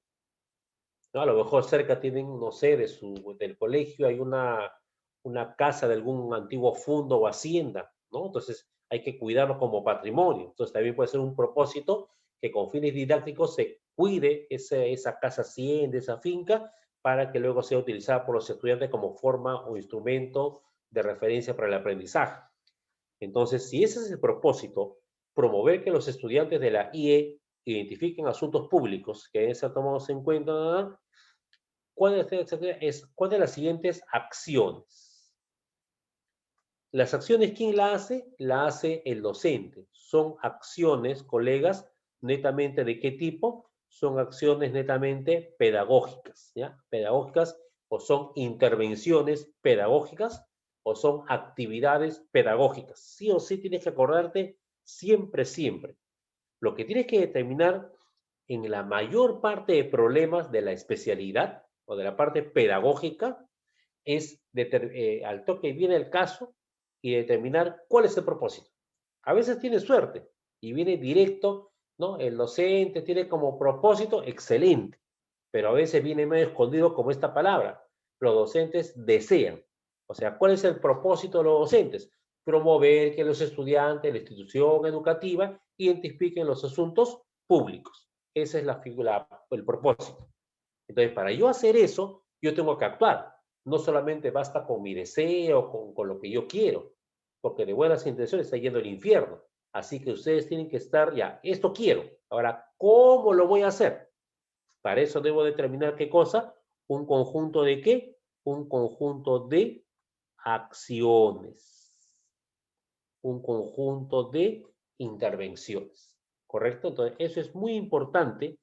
¿no? A lo mejor cerca tienen, no sé, del colegio hay una casa de algún antiguo fondo o hacienda, ¿no? Entonces hay que cuidarlo como patrimonio. Entonces también puede ser un propósito que con fines didácticos se cuide esa casa hacienda, esa finca, para que luego sea utilizada por los estudiantes como forma o instrumento de referencia para el aprendizaje. Entonces, si ese es el propósito, promover que los estudiantes de la IE identifiquen asuntos públicos que deben ser tomados en cuenta, ¿cuáles de las siguientes acciones? Las acciones, ¿quién la hace? La hace el docente. Son acciones, colegas, netamente ¿de qué tipo? Son acciones netamente pedagógicas, ¿ya? Pedagógicas, o son intervenciones pedagógicas, o son actividades pedagógicas. Sí o sí tienes que acordarte siempre, siempre. Lo que tienes que determinar en la mayor parte de problemas de la especialidad o de la parte pedagógica es al toque viene el caso y determinar cuál es el propósito. A veces tiene suerte y viene directo, ¿no? El docente tiene como propósito excelente, pero a veces viene medio escondido como esta palabra. Los docentes desean. O sea, ¿cuál es el propósito de los docentes? Promover que los estudiantes de la institución educativa identifiquen los asuntos públicos. Esa es el propósito. Entonces, para yo hacer eso, yo tengo que actuar. No solamente basta con mi deseo, con lo que yo quiero, porque de buenas intenciones está yendo al infierno. Así que ustedes tienen que estar ya, esto quiero. Ahora, ¿cómo lo voy a hacer? Para eso debo determinar qué cosa, un conjunto de qué, un conjunto de acciones, un conjunto de intervenciones, ¿correcto? Entonces, eso es muy importante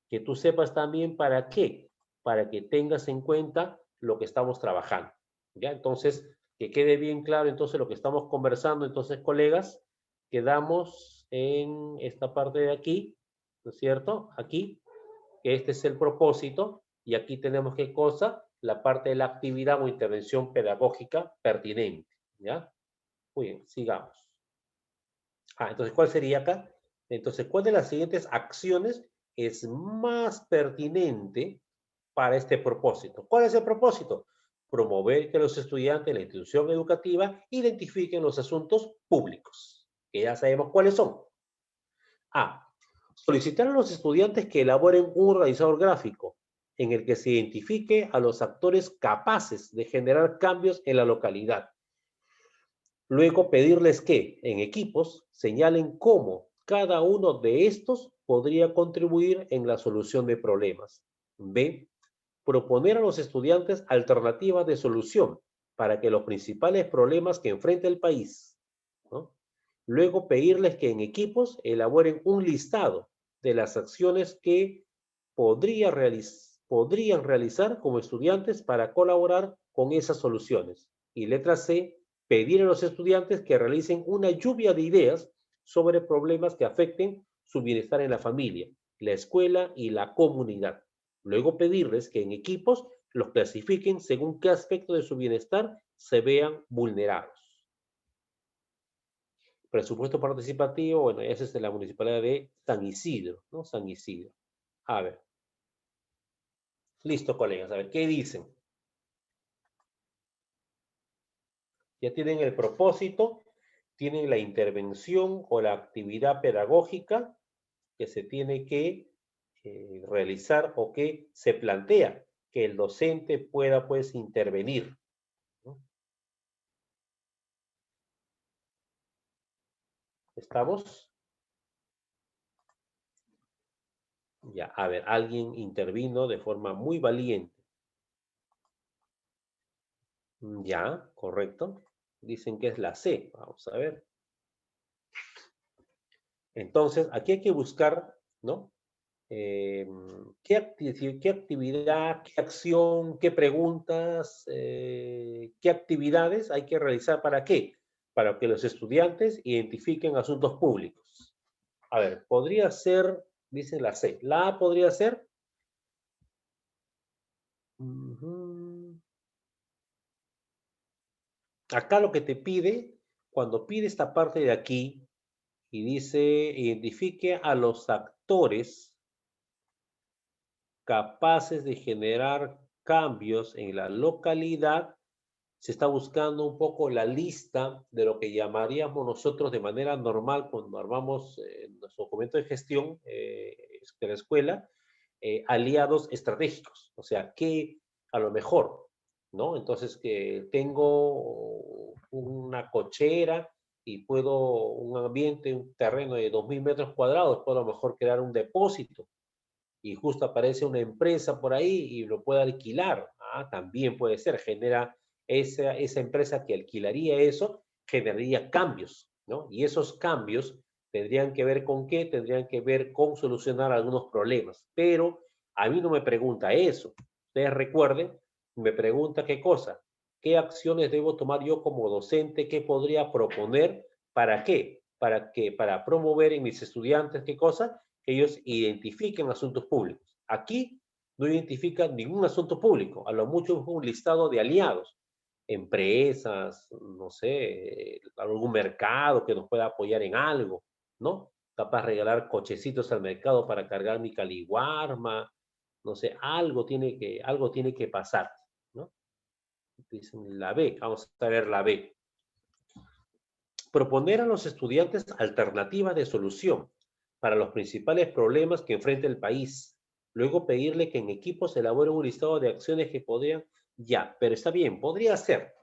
que tú sepas también para qué, para que tengas en cuenta lo que estamos trabajando, ¿ya? Entonces, que quede bien claro entonces lo que estamos conversando, entonces, colegas, quedamos en esta parte de aquí, ¿no es cierto? Aquí, que este es el propósito, y aquí tenemos qué cosa, la parte de la actividad o intervención pedagógica pertinente, ¿ya? Muy bien, sigamos. Entonces, ¿cuál sería acá? Entonces, ¿cuál de las siguientes acciones es más pertinente para este propósito? ¿Cuál es el propósito? Promover que los estudiantes de la institución educativa identifiquen los asuntos públicos, que ya sabemos cuáles son. Solicitar a los estudiantes que elaboren un organizador gráfico en el que se identifique a los actores capaces de generar cambios en la localidad. Luego pedirles que, en equipos, señalen cómo cada uno de estos podría contribuir en la solución de problemas. B. Proponer a los estudiantes alternativas de solución para que los principales problemas que enfrenta el país, ¿no? Luego pedirles que en equipos elaboren un listado de las acciones que podrían realizar como estudiantes para colaborar con esas soluciones. Y letra C, pedir a los estudiantes que realicen una lluvia de ideas sobre problemas que afecten su bienestar en la familia, la escuela y la comunidad. Luego pedirles que en equipos los clasifiquen según qué aspecto de su bienestar se vean vulnerados. Presupuesto participativo, bueno, ese es de la Municipalidad de San Isidro, ¿no? San Isidro. A ver. Listo, colegas. A ver, ¿qué dicen? Ya tienen el propósito, tienen la intervención o la actividad pedagógica que se tiene que realizar o que se plantea que el docente pueda, pues, intervenir, ¿no? ¿Estamos? Ya, a ver, alguien intervino de forma muy valiente. Ya, correcto. Dicen que es la C. Vamos a ver. Entonces, aquí hay que buscar, ¿no? ¿Qué actividad, qué acción, qué preguntas, qué actividades hay que realizar para qué? Para que los estudiantes identifiquen asuntos públicos. A ver, podría ser, dice la C. La A podría ser. Acá lo que te pide, cuando pide esta parte de aquí y dice identifique a los actores capaces de generar cambios en la localidad, se está buscando un poco la lista de lo que llamaríamos nosotros de manera normal cuando armamos nuestro documento de gestión de la escuela, aliados estratégicos. O sea, que a lo mejor, ¿no? Entonces, que tengo una cochera y puedo, un ambiente, un terreno de 2.000 metros cuadrados, puedo a lo mejor crear un depósito y justo aparece una empresa por ahí y lo puede alquilar. También puede ser, genera esa empresa que alquilaría eso, generaría cambios, ¿no? Y esos cambios tendrían que ver con qué, tendrían que ver con solucionar algunos problemas. Pero a mí no me pregunta eso. Ustedes recuerden, me pregunta qué cosa, qué acciones debo tomar yo como docente, qué podría proponer, ¿para qué? Para promover en mis estudiantes qué cosa, que ellos identifiquen asuntos públicos. Aquí no identifican ningún asunto público, a lo mucho es un listado de aliados, empresas, no sé, algún mercado que nos pueda apoyar en algo, ¿no? Capaz de regalar cochecitos al mercado para cargar mi caliwarma, no sé, algo tiene que pasar, ¿no? Dicen la B, vamos a ver la B. Proponer a los estudiantes alternativas de solución para los principales problemas que enfrenta el país. Luego pedirle que en equipo se elabore un listado de acciones que podrían, ya, pero está bien, podría ser,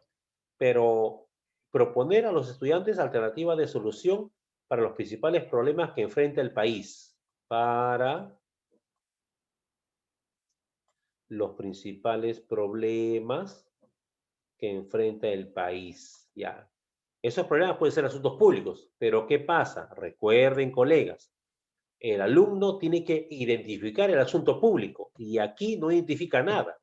pero proponer a los estudiantes alternativas de solución para los principales problemas que enfrenta el país. Para los principales problemas que enfrenta el país. Ya. Esos problemas pueden ser asuntos públicos, pero ¿qué pasa? Recuerden, colegas, el alumno tiene que identificar el asunto público y aquí no identifica nada.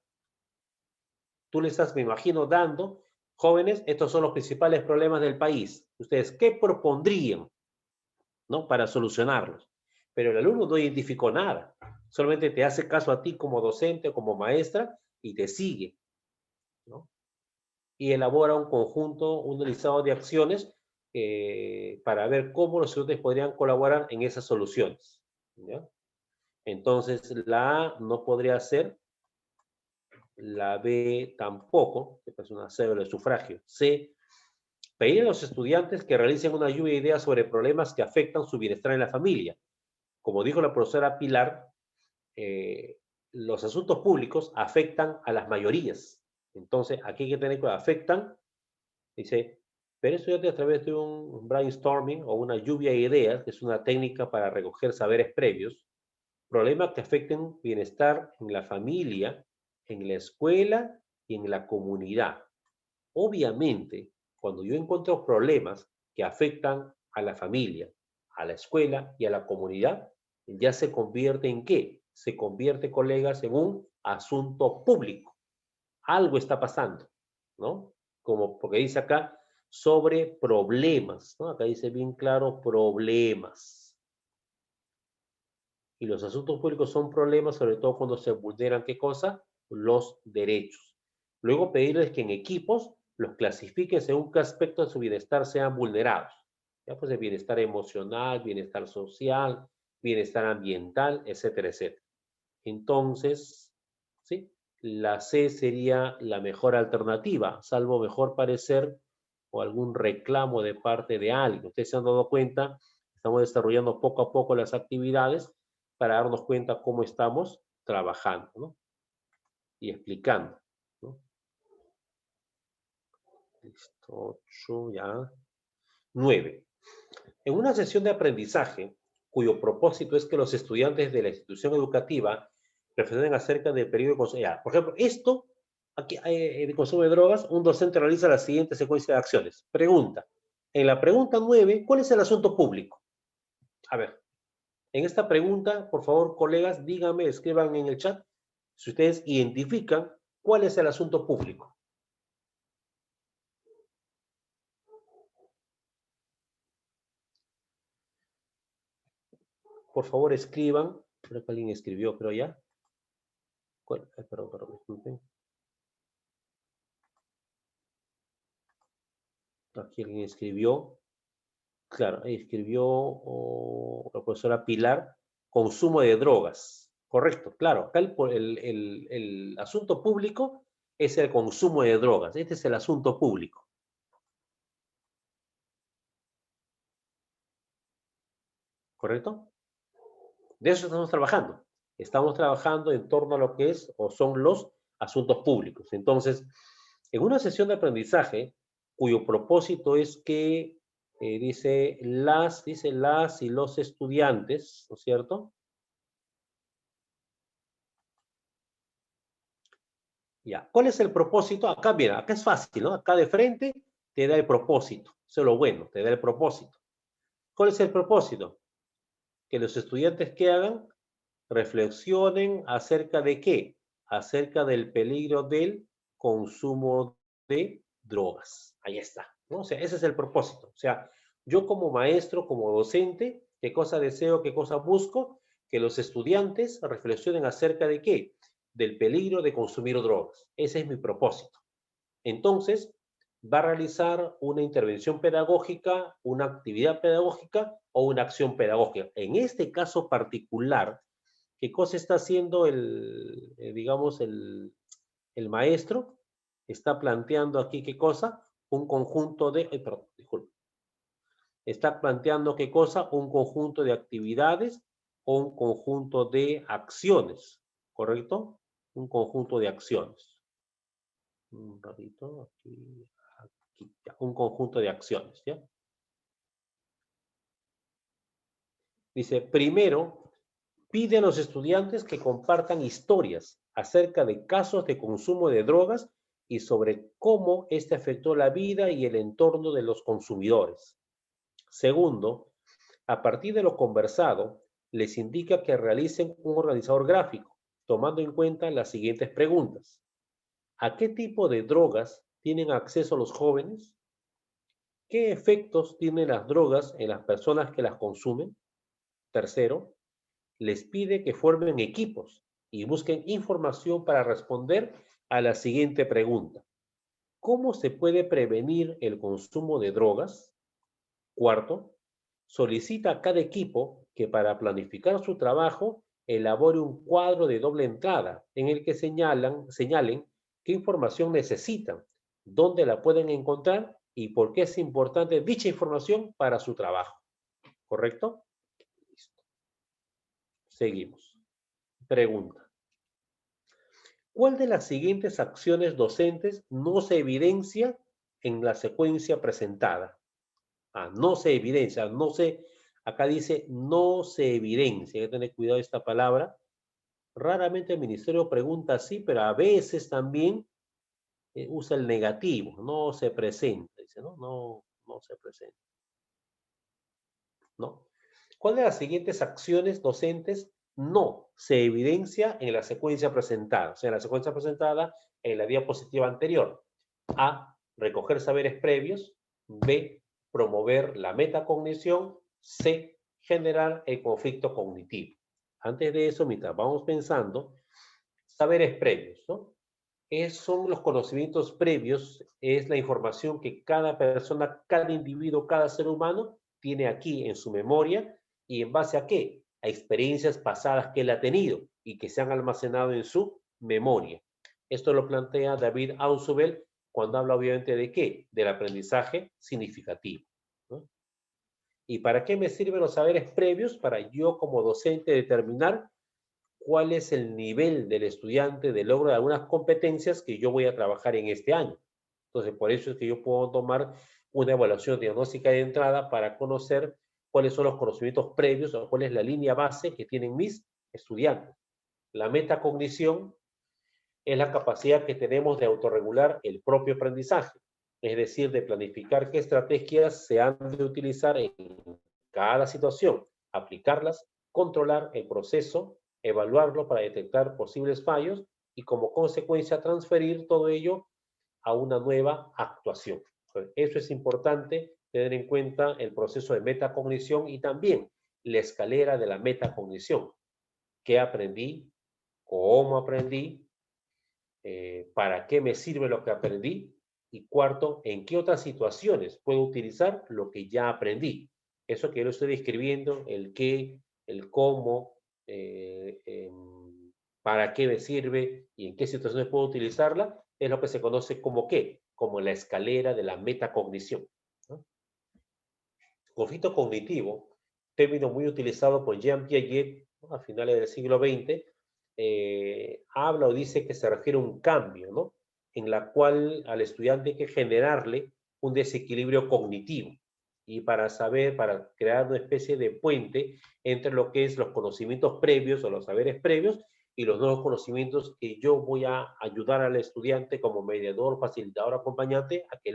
Tú le estás, me imagino, dando, jóvenes, estos son los principales problemas del país. Ustedes, ¿qué propondrían, ¿no? Para solucionarlos? Pero el alumno no identificó nada. Solamente te hace caso a ti como docente o como maestra y te sigue, ¿no? Y elabora un conjunto, un listado de acciones para ver cómo los estudiantes podrían colaborar en esas soluciones, ¿ya? Entonces, la A no podría ser, la B tampoco, que es una cédula de sufragio. C, pedir a los estudiantes que realicen una lluvia de ideas sobre problemas que afectan su bienestar en la familia. Como dijo la profesora Pilar, los asuntos públicos afectan a las mayorías. Entonces, aquí hay que tener cuidado, afectan, dice, pero estudiantes a través de un brainstorming o una lluvia de ideas, que es una técnica para recoger saberes previos, problemas que afecten bienestar en la familia, en la escuela y en la comunidad. Obviamente, cuando yo encuentro problemas que afectan a la familia, a la escuela y a la comunidad, ya se convierte en ¿qué? Se convierte, colegas, en un asunto público. Algo está pasando, ¿no? Como porque dice acá sobre problemas, ¿no? Acá dice bien claro problemas. Y los asuntos públicos son problemas, sobre todo cuando se vulneran, ¿qué cosa? Los derechos. Luego pedirles que en equipos los clasifiquen según qué aspectos de su bienestar sean vulnerados. Ya pues el bienestar emocional, bienestar social, bienestar ambiental, etcétera, etcétera. Entonces, ¿sí? La C sería la mejor alternativa, salvo mejor parecer o algún reclamo de parte de alguien. Ustedes se han dado cuenta, estamos desarrollando poco a poco las actividades para darnos cuenta cómo estamos trabajando, ¿no? Y explicando, ¿no? Listo, 8, ya. 9. En una sesión de aprendizaje, cuyo propósito es que los estudiantes de la institución educativa reflexionen acerca del periodo de consumo. Por ejemplo, esto, aquí, de consumo de drogas, un docente realiza la siguiente secuencia de acciones. Pregunta. En la pregunta 9, ¿cuál es el asunto público? A ver, en esta pregunta, por favor, colegas, díganme, escriban en el chat si ustedes identifican cuál es el asunto público. Por favor, escriban. Creo que alguien escribió, creo ya. Perdón, disculpen. Aquí alguien escribió. Claro, escribió la profesora Pilar, consumo de drogas. Correcto, claro. Acá el asunto público es el consumo de drogas. Este es el asunto público. ¿Correcto? De eso estamos trabajando. Estamos trabajando en torno a lo que es o son los asuntos públicos. Entonces, en una sesión de aprendizaje, cuyo propósito es que dice las y los estudiantes, ¿no es cierto? Ya, ¿cuál es el propósito? Acá, mira, acá es fácil, ¿no? Acá de frente te da el propósito. Eso es lo bueno, te da el propósito. ¿Cuál es el propósito? Que los estudiantes que hagan reflexionen acerca de qué, acerca del peligro del consumo de drogas. Ahí está, ¿no? O sea, ese es el propósito. O sea, yo como maestro, como docente, ¿qué cosa deseo, qué cosa busco? Que los estudiantes reflexionen acerca de qué, del peligro de consumir drogas. Ese es mi propósito. Entonces, va a realizar una intervención pedagógica, una actividad pedagógica o una acción pedagógica. En este caso particular, ¿qué cosa está haciendo digamos, el maestro? Está planteando aquí, ¿qué cosa? Un conjunto de, perdón, disculpe. Está planteando, ¿qué cosa? Un conjunto de actividades o un conjunto de acciones, ¿correcto? Un conjunto de acciones. Un ratito, aquí, ya, un conjunto de acciones, ¿ya? Dice, primero, pide a los estudiantes que compartan historias acerca de casos de consumo de drogas y sobre cómo este afectó la vida y el entorno de los consumidores. Segundo, a partir de lo conversado, les indica que realicen un organizador gráfico, tomando en cuenta las siguientes preguntas. ¿A qué tipo de drogas tienen acceso los jóvenes? ¿Qué efectos tienen las drogas en las personas que las consumen? Tercero, les pide que formen equipos y busquen información para responder a la siguiente pregunta. ¿Cómo se puede prevenir el consumo de drogas? Cuarto, solicita a cada equipo que para planificar su trabajo elabore un cuadro de doble entrada en el que señalen qué información necesitan, dónde la pueden encontrar y por qué es importante dicha información para su trabajo. ¿Correcto? Listo. Seguimos. Pregunta. ¿Cuál de las siguientes acciones docentes no se evidencia en la secuencia presentada? No se evidencia, no se, acá dice no se evidencia, hay que tener cuidado de esta palabra. Raramente el ministerio pregunta así, pero a veces también usa el negativo, no se presenta, dice, ¿no? No se presenta. ¿No? ¿Cuál de las siguientes acciones docentes no se evidencia en la secuencia presentada? O sea, en la secuencia presentada en la diapositiva anterior. A, recoger saberes previos. B, promover la metacognición. C, generar el conflicto cognitivo. Antes de eso, mientras vamos pensando, saberes previos, ¿no? Son los conocimientos previos, es la información que cada persona, cada individuo, cada ser humano tiene aquí en su memoria y en base a qué? A experiencias pasadas que él ha tenido y que se han almacenado en su memoria. Esto lo plantea David Ausubel cuando habla obviamente de qué? Del aprendizaje significativo, ¿no? ¿Y para qué me sirven los saberes previos? Para yo como docente determinar cuál es el nivel del estudiante de logro de algunas competencias que yo voy a trabajar en este año. Entonces, por eso es que yo puedo tomar una evaluación diagnóstica de entrada para conocer cuáles son los conocimientos previos o cuál es la línea base que tienen mis estudiantes. La metacognición es la capacidad que tenemos de autorregular el propio aprendizaje, es decir, de planificar qué estrategias se han de utilizar en cada situación aplicarlas, controlar el proceso, evaluarlo para detectar posibles fallos y como consecuencia transferir todo ello a una nueva actuación. Eso es importante, tener en cuenta el proceso de metacognición y también la escalera de la metacognición. ¿Qué aprendí? ¿Cómo aprendí? ¿Para qué me sirve lo que aprendí? Y cuarto, ¿en qué otras situaciones puedo utilizar lo que ya aprendí? Eso que yo lo estoy describiendo, el qué, el cómo, para qué me sirve y en qué situaciones puedo utilizarla, es lo que se conoce como qué, como la escalera de la metacognición, ¿no? Conflicto cognitivo, término muy utilizado por Jean Piaget, ¿no?, a finales del siglo XX, habla o dice que se refiere a un cambio, ¿no?, en la cual al estudiante hay que generarle un desequilibrio cognitivo y para crear una especie de puente entre lo que es los conocimientos previos o los saberes previos y los nuevos conocimientos que yo voy a ayudar al estudiante como mediador, facilitador, acompañante a que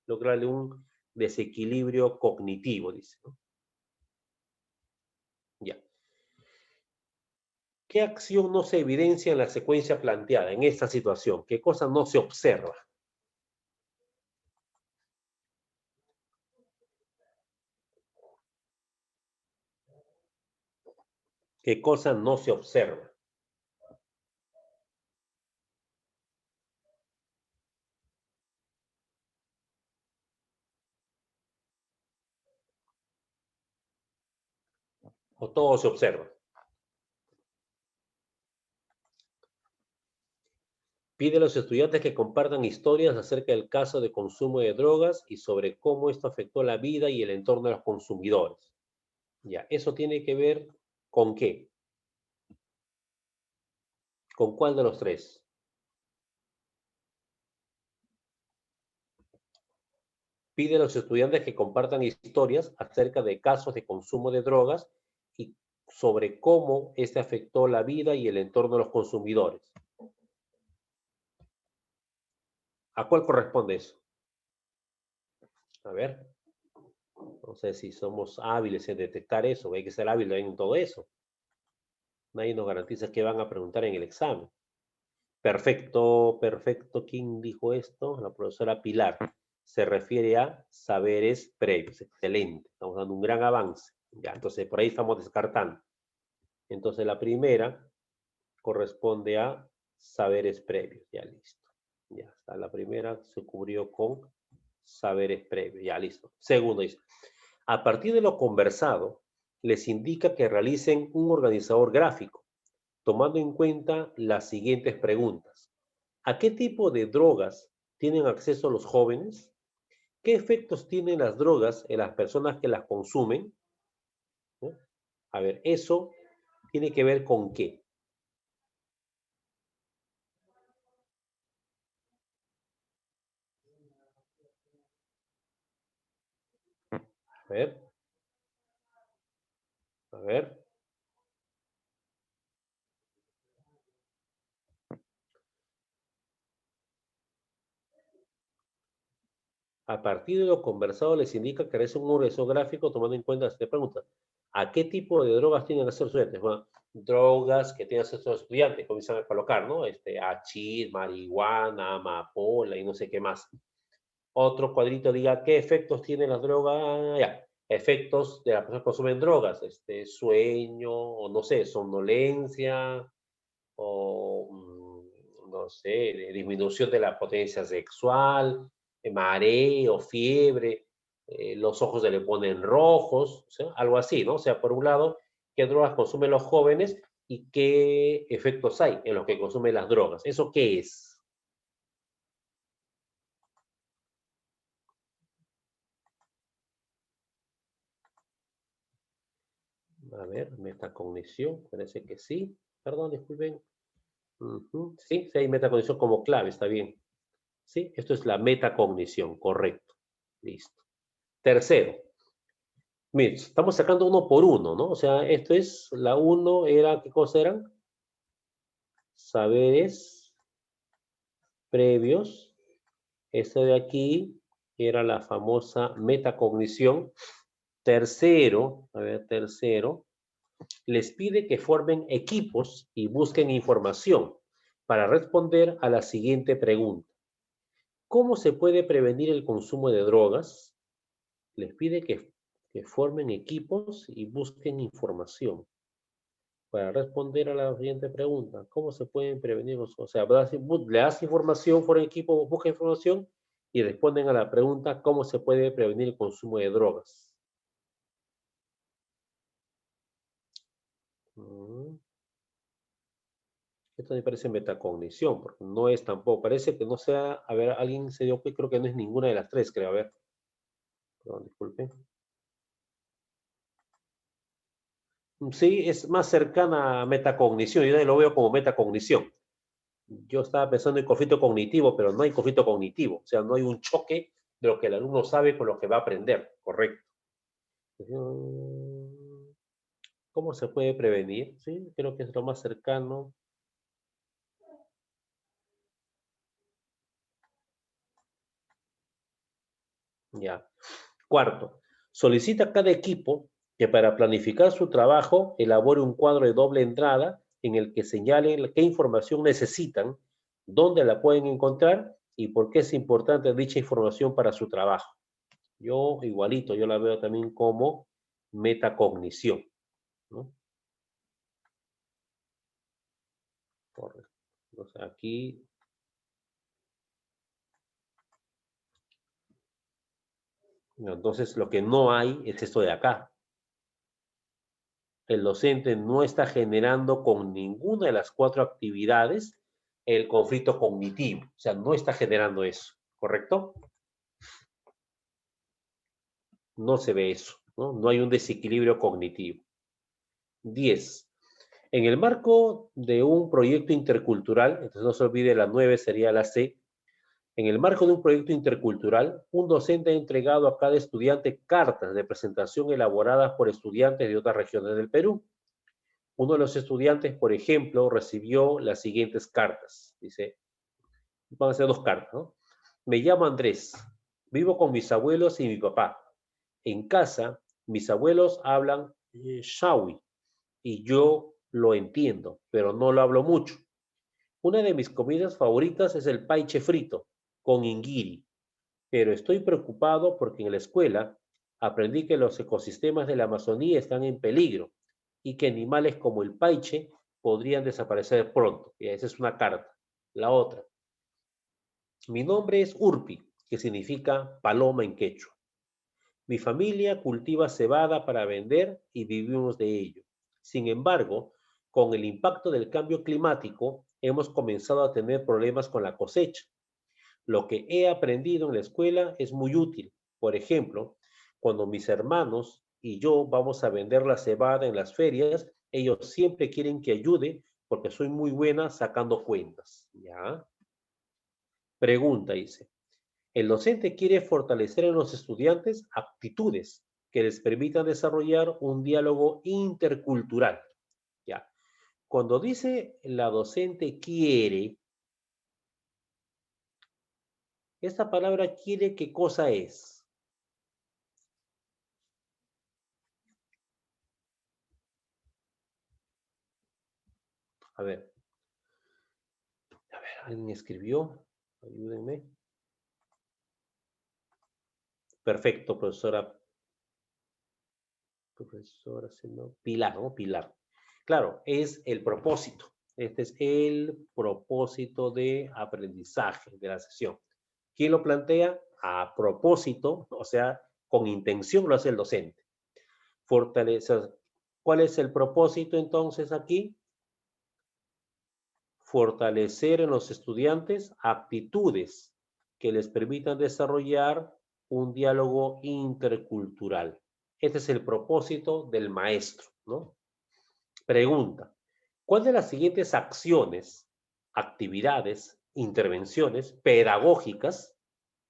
lograrle un desequilibrio cognitivo, dice, ¿no? Ya. ¿Qué acción no se evidencia en la secuencia planteada en esta situación? ¿Qué cosa no se observa? ¿Qué cosa no se observa? ¿O todo se observa? Pide a los estudiantes que compartan historias acerca del caso de consumo de drogas y sobre cómo esto afectó la vida y el entorno de los consumidores. Ya, eso tiene que ver ¿con qué? ¿Con cuál de los tres? Pide a los estudiantes que compartan historias acerca de casos de consumo de drogas y sobre cómo este afectó la vida y el entorno de los consumidores. ¿A cuál corresponde eso? A ver, no sé si somos hábiles en detectar eso, hay que ser hábiles en todo eso. Nadie nos garantiza que van a preguntar en el examen. Perfecto, perfecto. ¿Quién dijo esto? La profesora Pilar. Se refiere a saberes previos. Excelente. Estamos dando un gran avance. Ya, entonces por ahí estamos descartando. Entonces la primera corresponde a saberes previos. Ya listo. Ya está. La primera se cubrió con saberes previos. Ya listo. Segundo dice, a partir de lo conversado, les indica que realicen un organizador gráfico, tomando en cuenta las siguientes preguntas. ¿A qué tipo de drogas tienen acceso los jóvenes? ¿Qué efectos tienen las drogas en las personas que las consumen? ¿No? A ver, eso tiene que ver con qué. A ver. A ver. A partir de lo conversado les indica que es un organizador gráfico tomando en cuenta esta pregunta. ¿A qué tipo de drogas tienen acceso los estudiantes? Bueno, drogas que tienen acceso los estudiantes, comienzan a colocar, ¿no? Hachís, marihuana, amapola y no sé qué más. Otro cuadrito diga qué efectos tienen las drogas. Ya, efectos de las personas que consumen drogas, sueño, o no sé, somnolencia, o no sé, disminución de la potencia sexual, mareo, fiebre, los ojos se le ponen rojos, ¿sí? Algo así, ¿no? O sea, por un lado, ¿qué drogas consumen los jóvenes y qué efectos hay en los que consumen las drogas? ¿Eso qué es? A ver, metacognición, parece que sí. Perdón, disculpen. Sí, sí hay metacognición como clave, está bien. Sí, esto es la metacognición, correcto. Listo. Tercero, mire, estamos sacando uno por uno, ¿no? O sea, esto es, la uno era, ¿qué cosa eran? Saberes previos. Esto de aquí era la famosa metacognición. Tercero, les pide que formen equipos y busquen información para responder a la siguiente pregunta. ¿Cómo se puede prevenir el consumo de drogas? Les pide que formen equipos y busquen información para responder a la siguiente pregunta. ¿Cómo se pueden prevenir? O sea, le das información, forman equipo, busca información y responden a la pregunta ¿cómo se puede prevenir el consumo de drogas? Esto me parece metacognición, porque no es tampoco, parece que no sea, a ver, alguien se dio cuenta, creo que no es ninguna de las tres, creo, a ver. Perdón, disculpe. Sí, es más cercana a metacognición, yo lo veo como metacognición. Yo estaba pensando en conflicto cognitivo, pero no hay conflicto cognitivo, o sea, no hay un choque de lo que el alumno sabe con lo que va a aprender, correcto. ¿Cómo se puede prevenir? Sí, creo que es lo más cercano. Ya. Cuarto, solicita a cada equipo que para planificar su trabajo elabore un cuadro de doble entrada en el que señalen qué información necesitan, dónde la pueden encontrar y por qué es importante dicha información para su trabajo. Yo igualito, yo la veo también como metacognición, ¿no? Correcto. Entonces aquí entonces lo que no hay es esto de acá. El docente no está generando con ninguna de las 4 actividades el conflicto cognitivo. O sea, no está generando eso, ¿correcto? No se ve eso, ¿no? No hay un desequilibrio cognitivo. 10. En el marco de un proyecto intercultural, entonces no se olvide la 9 sería la C, en el marco de un proyecto intercultural, un docente ha entregado a cada estudiante cartas de presentación elaboradas por estudiantes de otras regiones del Perú. Uno de los estudiantes, por ejemplo, recibió las siguientes cartas. Dice, van a ser 2 cartas, ¿no? Me llamo Andrés, vivo con mis abuelos y mi papá. En casa, mis abuelos hablan shawi y yo lo entiendo, pero no lo hablo mucho. Una de mis comidas favoritas es el paiche frito con ingiri, pero estoy preocupado porque en la escuela aprendí que los ecosistemas de la Amazonía están en peligro y que animales como el paiche podrían desaparecer pronto. Y esa es una carta. La otra. Mi nombre es Urpi, que significa paloma en quechua. Mi familia cultiva cebada para vender y vivimos de ello. Sin embargo, con el impacto del cambio climático, hemos comenzado a tener problemas con la cosecha. Lo que he aprendido en la escuela es muy útil. Por ejemplo, cuando mis hermanos y yo vamos a vender la cebada en las ferias, ellos siempre quieren que ayude porque soy muy buena sacando cuentas. ¿Ya? Pregunta, dice. El docente quiere fortalecer en los estudiantes aptitudes que les permitan desarrollar un diálogo intercultural. ¿Ya? Cuando dice la docente quiere, esta palabra quiere, ¿qué cosa es? A ver, alguien escribió, ayúdenme. Perfecto, profesora. Profesora, no, Pilar, ¿no? Pilar. Claro, es el propósito. Este es el propósito de aprendizaje de la sesión. ¿Quién lo plantea? A propósito, o sea, con intención lo hace el docente. Fortalecer. ¿Cuál es el propósito entonces aquí? Fortalecer en los estudiantes aptitudes que les permitan desarrollar un diálogo intercultural. Este es el propósito del maestro, ¿no? Pregunta, ¿cuál de las siguientes acciones, actividades, intervenciones pedagógicas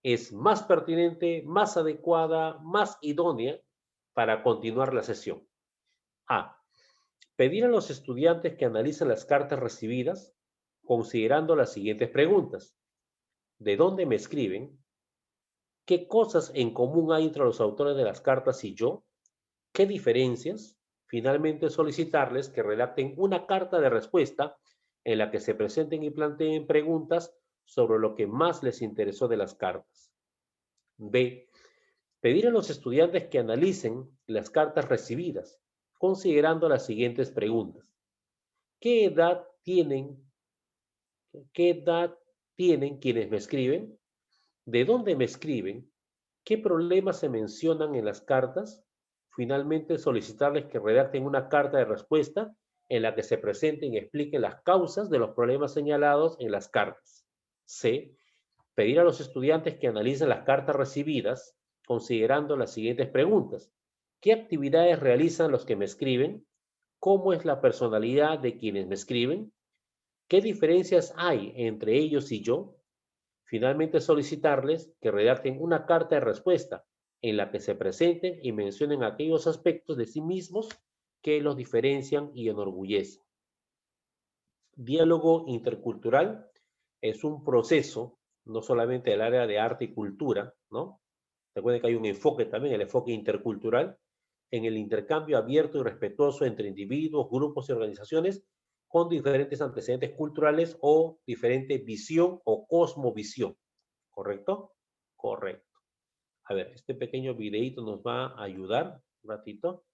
es más pertinente, más adecuada, más idónea para continuar la sesión? A. Pedir a los estudiantes que analicen las cartas recibidas considerando las siguientes preguntas. ¿De dónde me escriben? ¿Qué cosas en común hay entre los autores de las cartas y yo? ¿Qué diferencias? Finalmente, solicitarles que redacten una carta de respuesta en la que se presenten y planteen preguntas sobre lo que más les interesó de las cartas. B. Pedir a los estudiantes que analicen las cartas recibidas, considerando las siguientes preguntas. ¿Qué edad tienen quienes me escriben? ¿De dónde me escriben? ¿Qué problemas se mencionan en las cartas? Finalmente, solicitarles que redacten una carta de respuesta en la que se presenten y expliquen las causas de los problemas señalados en las cartas. C. Pedir a los estudiantes que analicen las cartas recibidas, considerando las siguientes preguntas. ¿Qué actividades realizan los que me escriben? ¿Cómo es la personalidad de quienes me escriben? ¿Qué diferencias hay entre ellos y yo? Finalmente, solicitarles que redacten una carta de respuesta en la que se presenten y mencionen aquellos aspectos de sí mismos que los diferencian y enorgullecen. Diálogo intercultural es un proceso, no solamente del área de arte y cultura, ¿no? Recuerden que hay un enfoque también, el enfoque intercultural, en el intercambio abierto y respetuoso entre individuos, grupos y organizaciones con diferentes antecedentes culturales o diferente visión o cosmovisión. ¿Correcto? Correcto. A ver, este pequeño videito nos va a ayudar un ratito.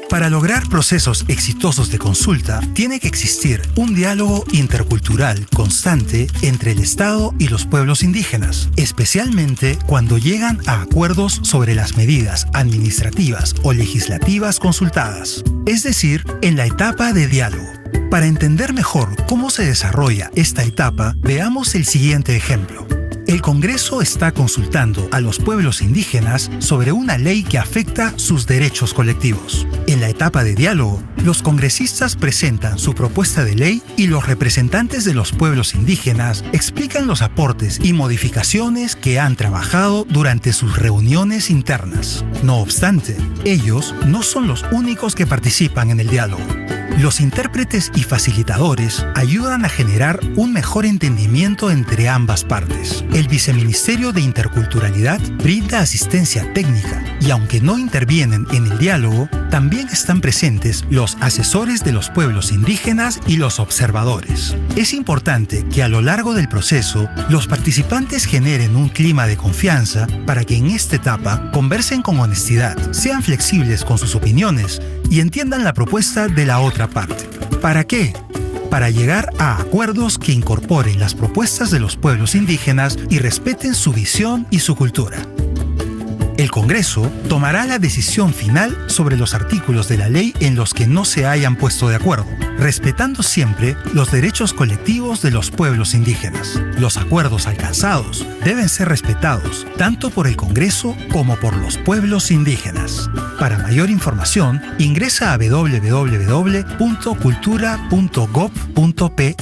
Para lograr procesos exitosos de consulta, tiene que existir un diálogo intercultural constante entre el Estado y los pueblos indígenas, especialmente cuando llegan a acuerdos sobre las medidas administrativas o legislativas consultadas, es decir, en la etapa de diálogo. Para entender mejor cómo se desarrolla esta etapa, veamos el siguiente ejemplo. El Congreso está consultando a los pueblos indígenas sobre una ley que afecta sus derechos colectivos. En la etapa de diálogo, los congresistas presentan su propuesta de ley y los representantes de los pueblos indígenas explican los aportes y modificaciones que han trabajado durante sus reuniones internas. No obstante, ellos no son los únicos que participan en el diálogo. Los intérpretes y facilitadores ayudan a generar un mejor entendimiento entre ambas partes. El Viceministerio de Interculturalidad brinda asistencia técnica y aunque no intervienen en el diálogo, también están presentes los asesores de los pueblos indígenas y los observadores. Es importante que a lo largo del proceso, los participantes generen un clima de confianza para que en esta etapa conversen con honestidad, sean flexibles con sus opiniones y entiendan la propuesta de la otra parte. ¿Para qué? Para llegar a acuerdos que incorporen las propuestas de los pueblos indígenas y respeten su visión y su cultura. El Congreso tomará la decisión final sobre los artículos de la ley en los que no se hayan puesto de acuerdo, respetando siempre los derechos colectivos de los pueblos indígenas. Los acuerdos alcanzados deben ser respetados tanto por el Congreso como por los pueblos indígenas. Para mayor información, ingresa a www.cultura.gov.pe.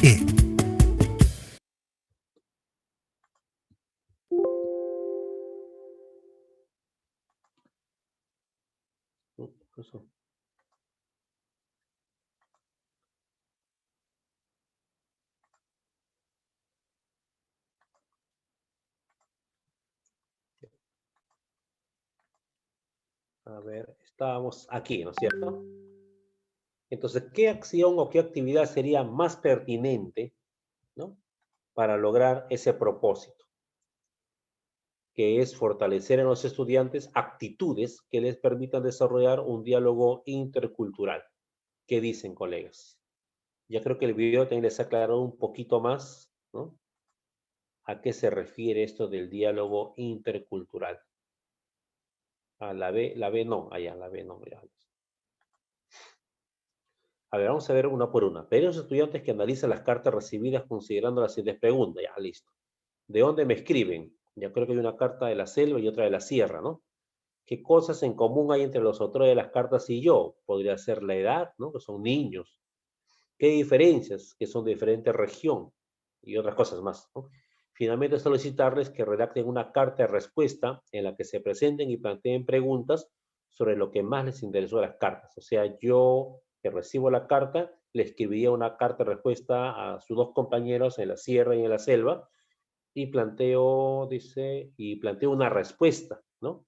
A ver, estábamos aquí, ¿no es cierto? Entonces, ¿qué acción o qué actividad sería más pertinente, ¿no?, para lograr ese propósito? Que es fortalecer en los estudiantes actitudes que les permitan desarrollar un diálogo intercultural. ¿Qué dicen, colegas? Ya creo que el video también les ha aclarado un poquito más, ¿no?, a qué se refiere esto del diálogo intercultural. A la B no, allá la B no. Ya. A ver, vamos a ver una por una. Pedir a los estudiantes que analicen las cartas recibidas considerando las siguientes preguntas. Ya, listo. ¿De dónde me escriben? Ya creo que hay una carta de la selva y otra de la sierra, ¿no? ¿Qué cosas en común hay entre los autores de las cartas y yo? Podría ser la edad, ¿no?, que son niños. ¿Qué diferencias? Que son de diferente región y otras cosas más, ¿no? Finalmente, solicitarles que redacten una carta de respuesta en la que se presenten y planteen preguntas sobre lo que más les interesó de las cartas. O sea, yo que recibo la carta, le escribiría una carta de respuesta a sus dos compañeros en la sierra y en la selva, y planteo, dice, y planteo una respuesta, ¿no?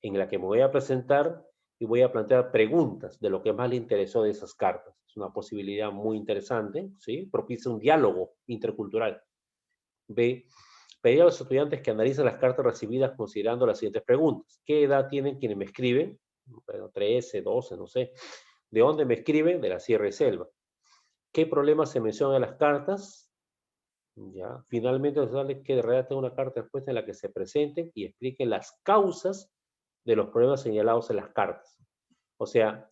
En la que me voy a presentar y voy a plantear preguntas de lo que más le interesó de esas cartas. Es una posibilidad muy interesante, ¿sí? Propicia un diálogo intercultural. B. Pedir a los estudiantes que analicen las cartas recibidas considerando las siguientes preguntas. ¿Qué edad tienen quienes me escriben? Bueno, 13, 12, no sé. ¿De dónde me escriben? De la sierra y selva. ¿Qué problemas se mencionan en las cartas? Ya. Finalmente, los estudiantes que redacten una carta de respuesta en la que se presenten y expliquen las causas de los problemas señalados en las cartas. O sea,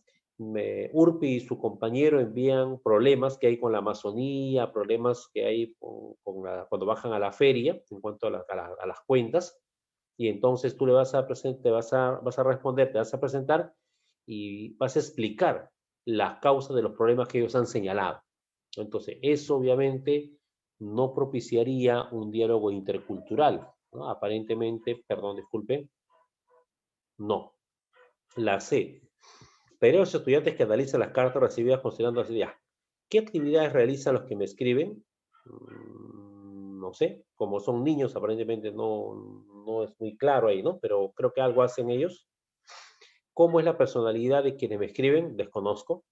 Urpi y su compañero envían problemas que hay con la Amazonía, problemas que hay cuando bajan a la feria, en cuanto a las cuentas, y entonces tú le vas a responder, te vas a presentar y vas a explicar las causas de los problemas que ellos han señalado. Entonces, eso obviamente no propiciaría un diálogo intercultural, ¿no? Aparentemente, perdón, disculpe, no. La C. Pedir a los estudiantes que analicen las cartas recibidas considerando así, ya, ¿qué actividades realizan los que me escriben? No sé, como son niños, aparentemente no es muy claro ahí, ¿no? Pero creo que algo hacen ellos. ¿Cómo es la personalidad de quienes me escriben? Desconozco.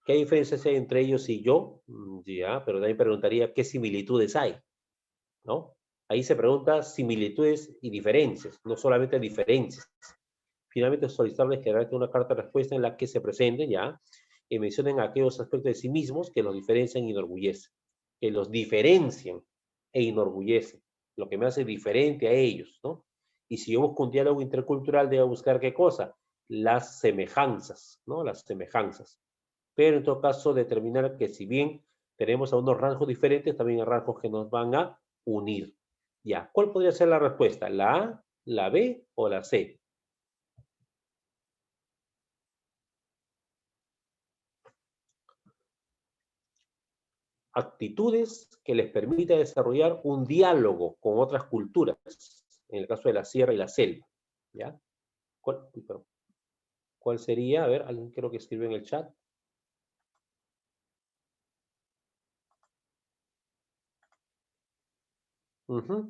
¿Qué diferencias hay entre ellos y yo? Ya, pero también preguntaría qué similitudes hay, ¿no? Ahí se pregunta similitudes y diferencias, no solamente diferencias. Finalmente, solicitarles que redacten una carta de respuesta en la que se presenten ya y mencionen aquellos aspectos de sí mismos que los diferencian y enorgullecen. Que los diferencian e enorgullecen. Lo que me hace diferente a ellos, ¿no? Y si yo busco un diálogo intercultural, debo buscar ¿qué cosa? Las semejanzas, ¿no? Las semejanzas. Pero en todo caso, determinar que si bien tenemos a unos rasgos diferentes, también hay rasgos que nos van a unir. Ya, ¿cuál podría ser la respuesta? ¿La A, la B o la C? Actitudes que les permita desarrollar un diálogo con otras culturas, en el caso de la sierra y la selva. ¿Ya? ¿Cuál sería? A ver, alguien creo que escribió en el chat.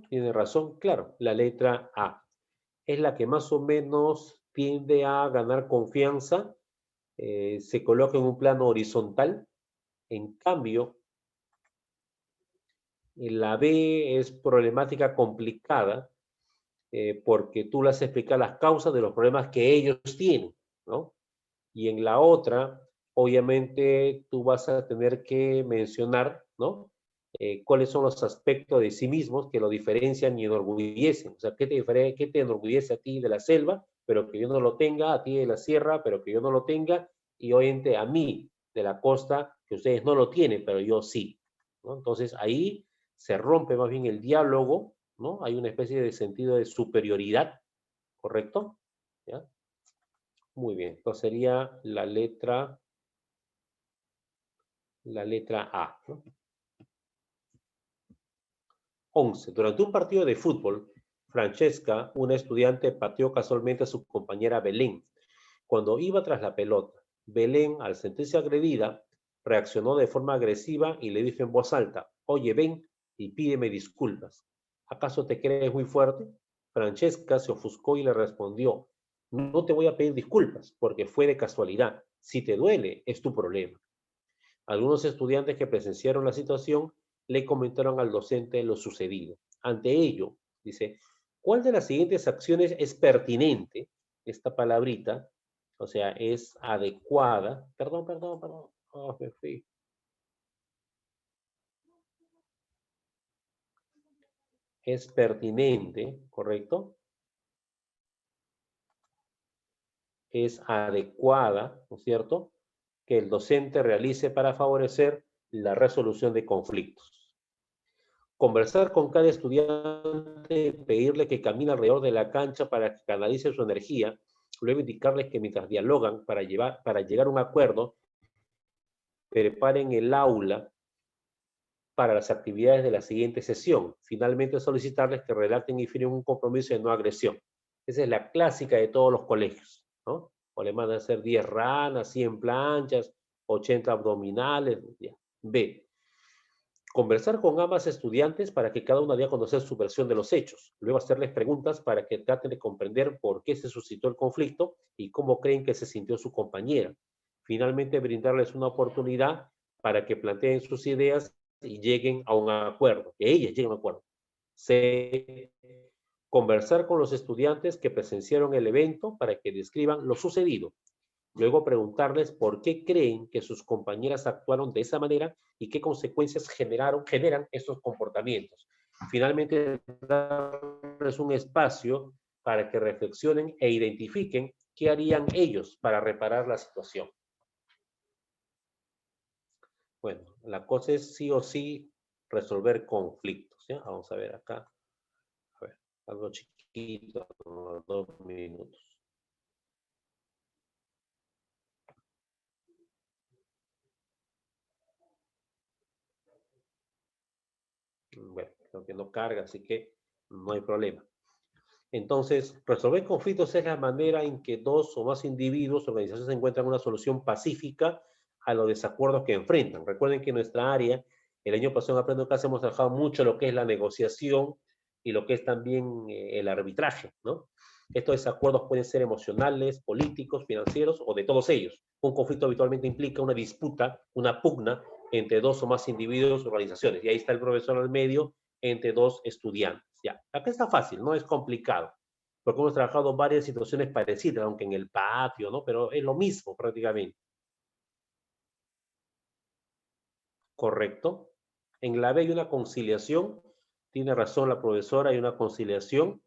Tiene razón, claro, la letra A. Es la que más o menos tiende a ganar confianza, se coloca en un plano horizontal. En cambio, la B es problemática complicada, porque tú les explicas las causas de los problemas que ellos tienen, ¿no? Y en la otra, obviamente, tú vas a tener que mencionar, ¿no? Cuáles son los aspectos de sí mismos que lo diferencian y enorgullecen. O sea, ¿qué te enorgullece a ti de la selva, pero que yo no lo tenga, a ti de la sierra, pero que yo no lo tenga, y obviamente a mí de la costa, que ustedes no lo tienen, pero yo sí, ¿no? Entonces ahí se rompe más bien el diálogo, ¿no? Hay una especie de sentido de superioridad, ¿correcto? ¿Ya? Muy bien, entonces sería la letra A, ¿no? 11. Durante un partido de fútbol, Francesca, una estudiante, pateó casualmente a su compañera Belén. Cuando iba tras la pelota, Belén, al sentirse agredida, reaccionó de forma agresiva y le dijo en voz alta, oye, ven y pídeme disculpas. ¿Acaso te crees muy fuerte? Francesca se ofuscó y le respondió, no te voy a pedir disculpas porque fue de casualidad. Si te duele, es tu problema. Algunos estudiantes que presenciaron la situación le comentaron al docente lo sucedido. Ante ello, dice, ¿cuál de las siguientes acciones es pertinente? Esta palabrita, o sea, es adecuada. Perdón. Oh, me fui. Es pertinente, ¿correcto? Es adecuada, ¿no es cierto?, que el docente realice para favorecer la resolución de conflictos. Conversar con cada estudiante, pedirle que camine alrededor de la cancha para que canalice su energía, luego indicarles que mientras dialogan para llegar a un acuerdo, preparen el aula para las actividades de la siguiente sesión. Finalmente, solicitarles que redacten y firmen un compromiso de no agresión. Esa es la clásica de todos los colegios. ¿no? O le mandan a hacer 10 ranas, 100 planchas, 80 abdominales. Ya. B. Conversar con ambas estudiantes para que cada una dé a conocer su versión de los hechos. Luego hacerles preguntas para que traten de comprender por qué se suscitó el conflicto y cómo creen que se sintió su compañera. Finalmente, brindarles una oportunidad para que planteen sus ideas y lleguen a un acuerdo, que ellas lleguen a un acuerdo. C. Conversar con los estudiantes que presenciaron el evento para que describan lo sucedido. Luego preguntarles por qué creen que sus compañeras actuaron de esa manera y qué consecuencias generan estos comportamientos. Finalmente, darles un espacio para que reflexionen e identifiquen qué harían ellos para reparar la situación. Bueno, la cosa es sí o sí resolver conflictos, ¿ya? Vamos a ver acá. A ver, algo chiquito, 2 minutos. Bueno, creo que no carga, así que no hay problema. Entonces, resolver conflictos es la manera en que dos o más individuos o organizaciones encuentran una solución pacífica a los desacuerdos que enfrentan. Recuerden que en nuestra área, el año pasado en Aprendo Casa hemos trabajado mucho lo que es la negociación y lo que es también el arbitraje, ¿no? Estos desacuerdos pueden ser emocionales, políticos, financieros o de todos ellos. Un conflicto habitualmente implica una disputa, una pugna entre dos o más individuos o organizaciones. Y ahí está el profesor al medio entre dos estudiantes. Ya, acá está fácil, no es complicado, porque hemos trabajado varias situaciones parecidas, aunque en el patio, ¿no? Pero es lo mismo prácticamente. ¿Correcto? En la B hay una conciliación, tiene razón la profesora, hay una conciliación.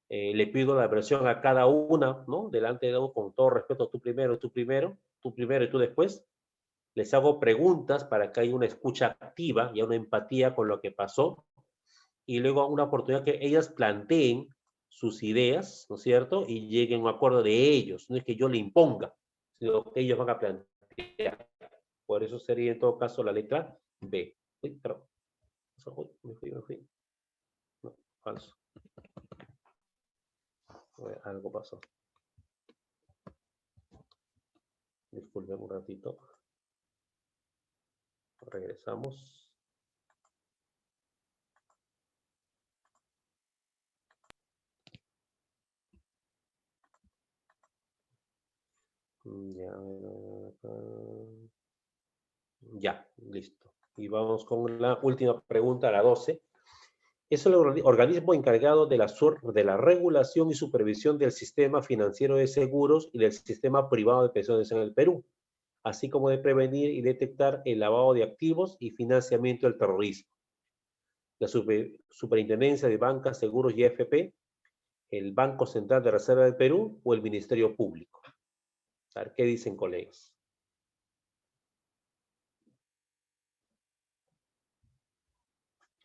Le pido la versión a cada una, ¿no? Delante de uno, con todo respeto, tú primero y tú después. Les hago preguntas para que haya una escucha activa y una empatía con lo que pasó. Y luego una oportunidad que ellas planteen sus ideas, ¿no es cierto? Y lleguen a un acuerdo de ellos. No es que yo le imponga, sino que ellos van a plantear. Por eso sería en todo caso la letra B. Uy, perdón. Uy, me fui. No, falso. Algo pasó. Disculpen un ratito. Regresamos. Ya, listo. Y vamos con la última pregunta, la 12. Es el organismo encargado de la regulación y supervisión del sistema financiero de seguros y del sistema privado de pensiones en el Perú, así como de prevenir y detectar el lavado de activos y financiamiento del terrorismo. La Superintendencia de Bancas, Seguros y AFP, el Banco Central de Reserva del Perú o el Ministerio Público. A ver, ¿qué dicen, colegas?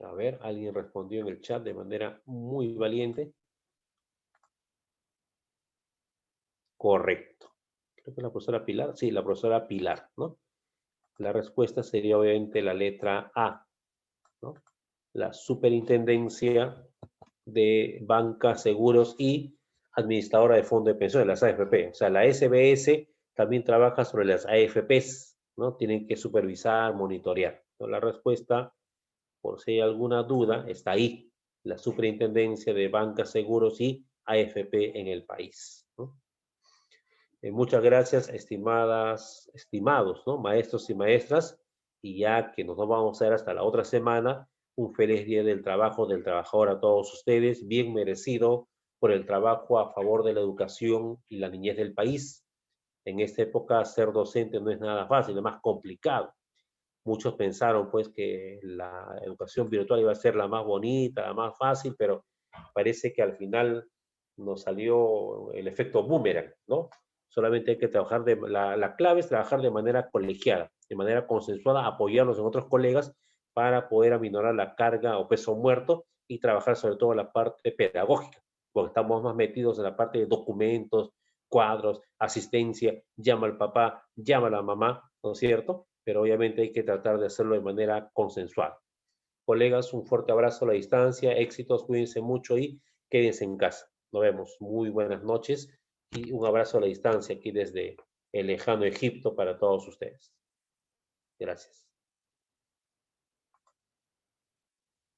A ver, alguien respondió en el chat de manera muy valiente. Correcto. Creo que la profesora Pilar. Sí, la profesora Pilar, ¿no? La respuesta sería obviamente la letra A, ¿no? La Superintendencia de Bancas, Seguros y Administradora de Fondo de Pensiones, las AFP. O sea, la SBS también trabaja sobre las AFPs, ¿no? Tienen que supervisar, monitorear. ¿No? La respuesta, por si hay alguna duda, está ahí. La Superintendencia de Bancas, Seguros y AFP en el país, ¿no? Muchas gracias, estimados, ¿no? Maestros y maestras, y ya que nos vamos a ver hasta la otra semana, un feliz día del trabajo, del trabajador a todos ustedes, bien merecido por el trabajo a favor de la educación y la niñez del país. En esta época ser docente no es nada fácil, es más complicado. Muchos pensaron pues que la educación virtual iba a ser la más bonita, la más fácil, pero parece que al final nos salió el efecto boomerang, ¿no? Solamente hay que trabajar, la clave es trabajar de manera colegiada, de manera consensuada, apoyarnos en otros colegas para poder aminorar la carga o peso muerto y trabajar sobre todo en la parte pedagógica, porque estamos más metidos en la parte de documentos, cuadros, asistencia, llama al papá, llama a la mamá, ¿no es cierto? Pero obviamente hay que tratar de hacerlo de manera consensual. Colegas, un fuerte abrazo a la distancia, éxitos, cuídense mucho y quédense en casa. Nos vemos. Muy buenas noches. Y un abrazo a la distancia aquí desde el lejano Egipto para todos ustedes. Gracias.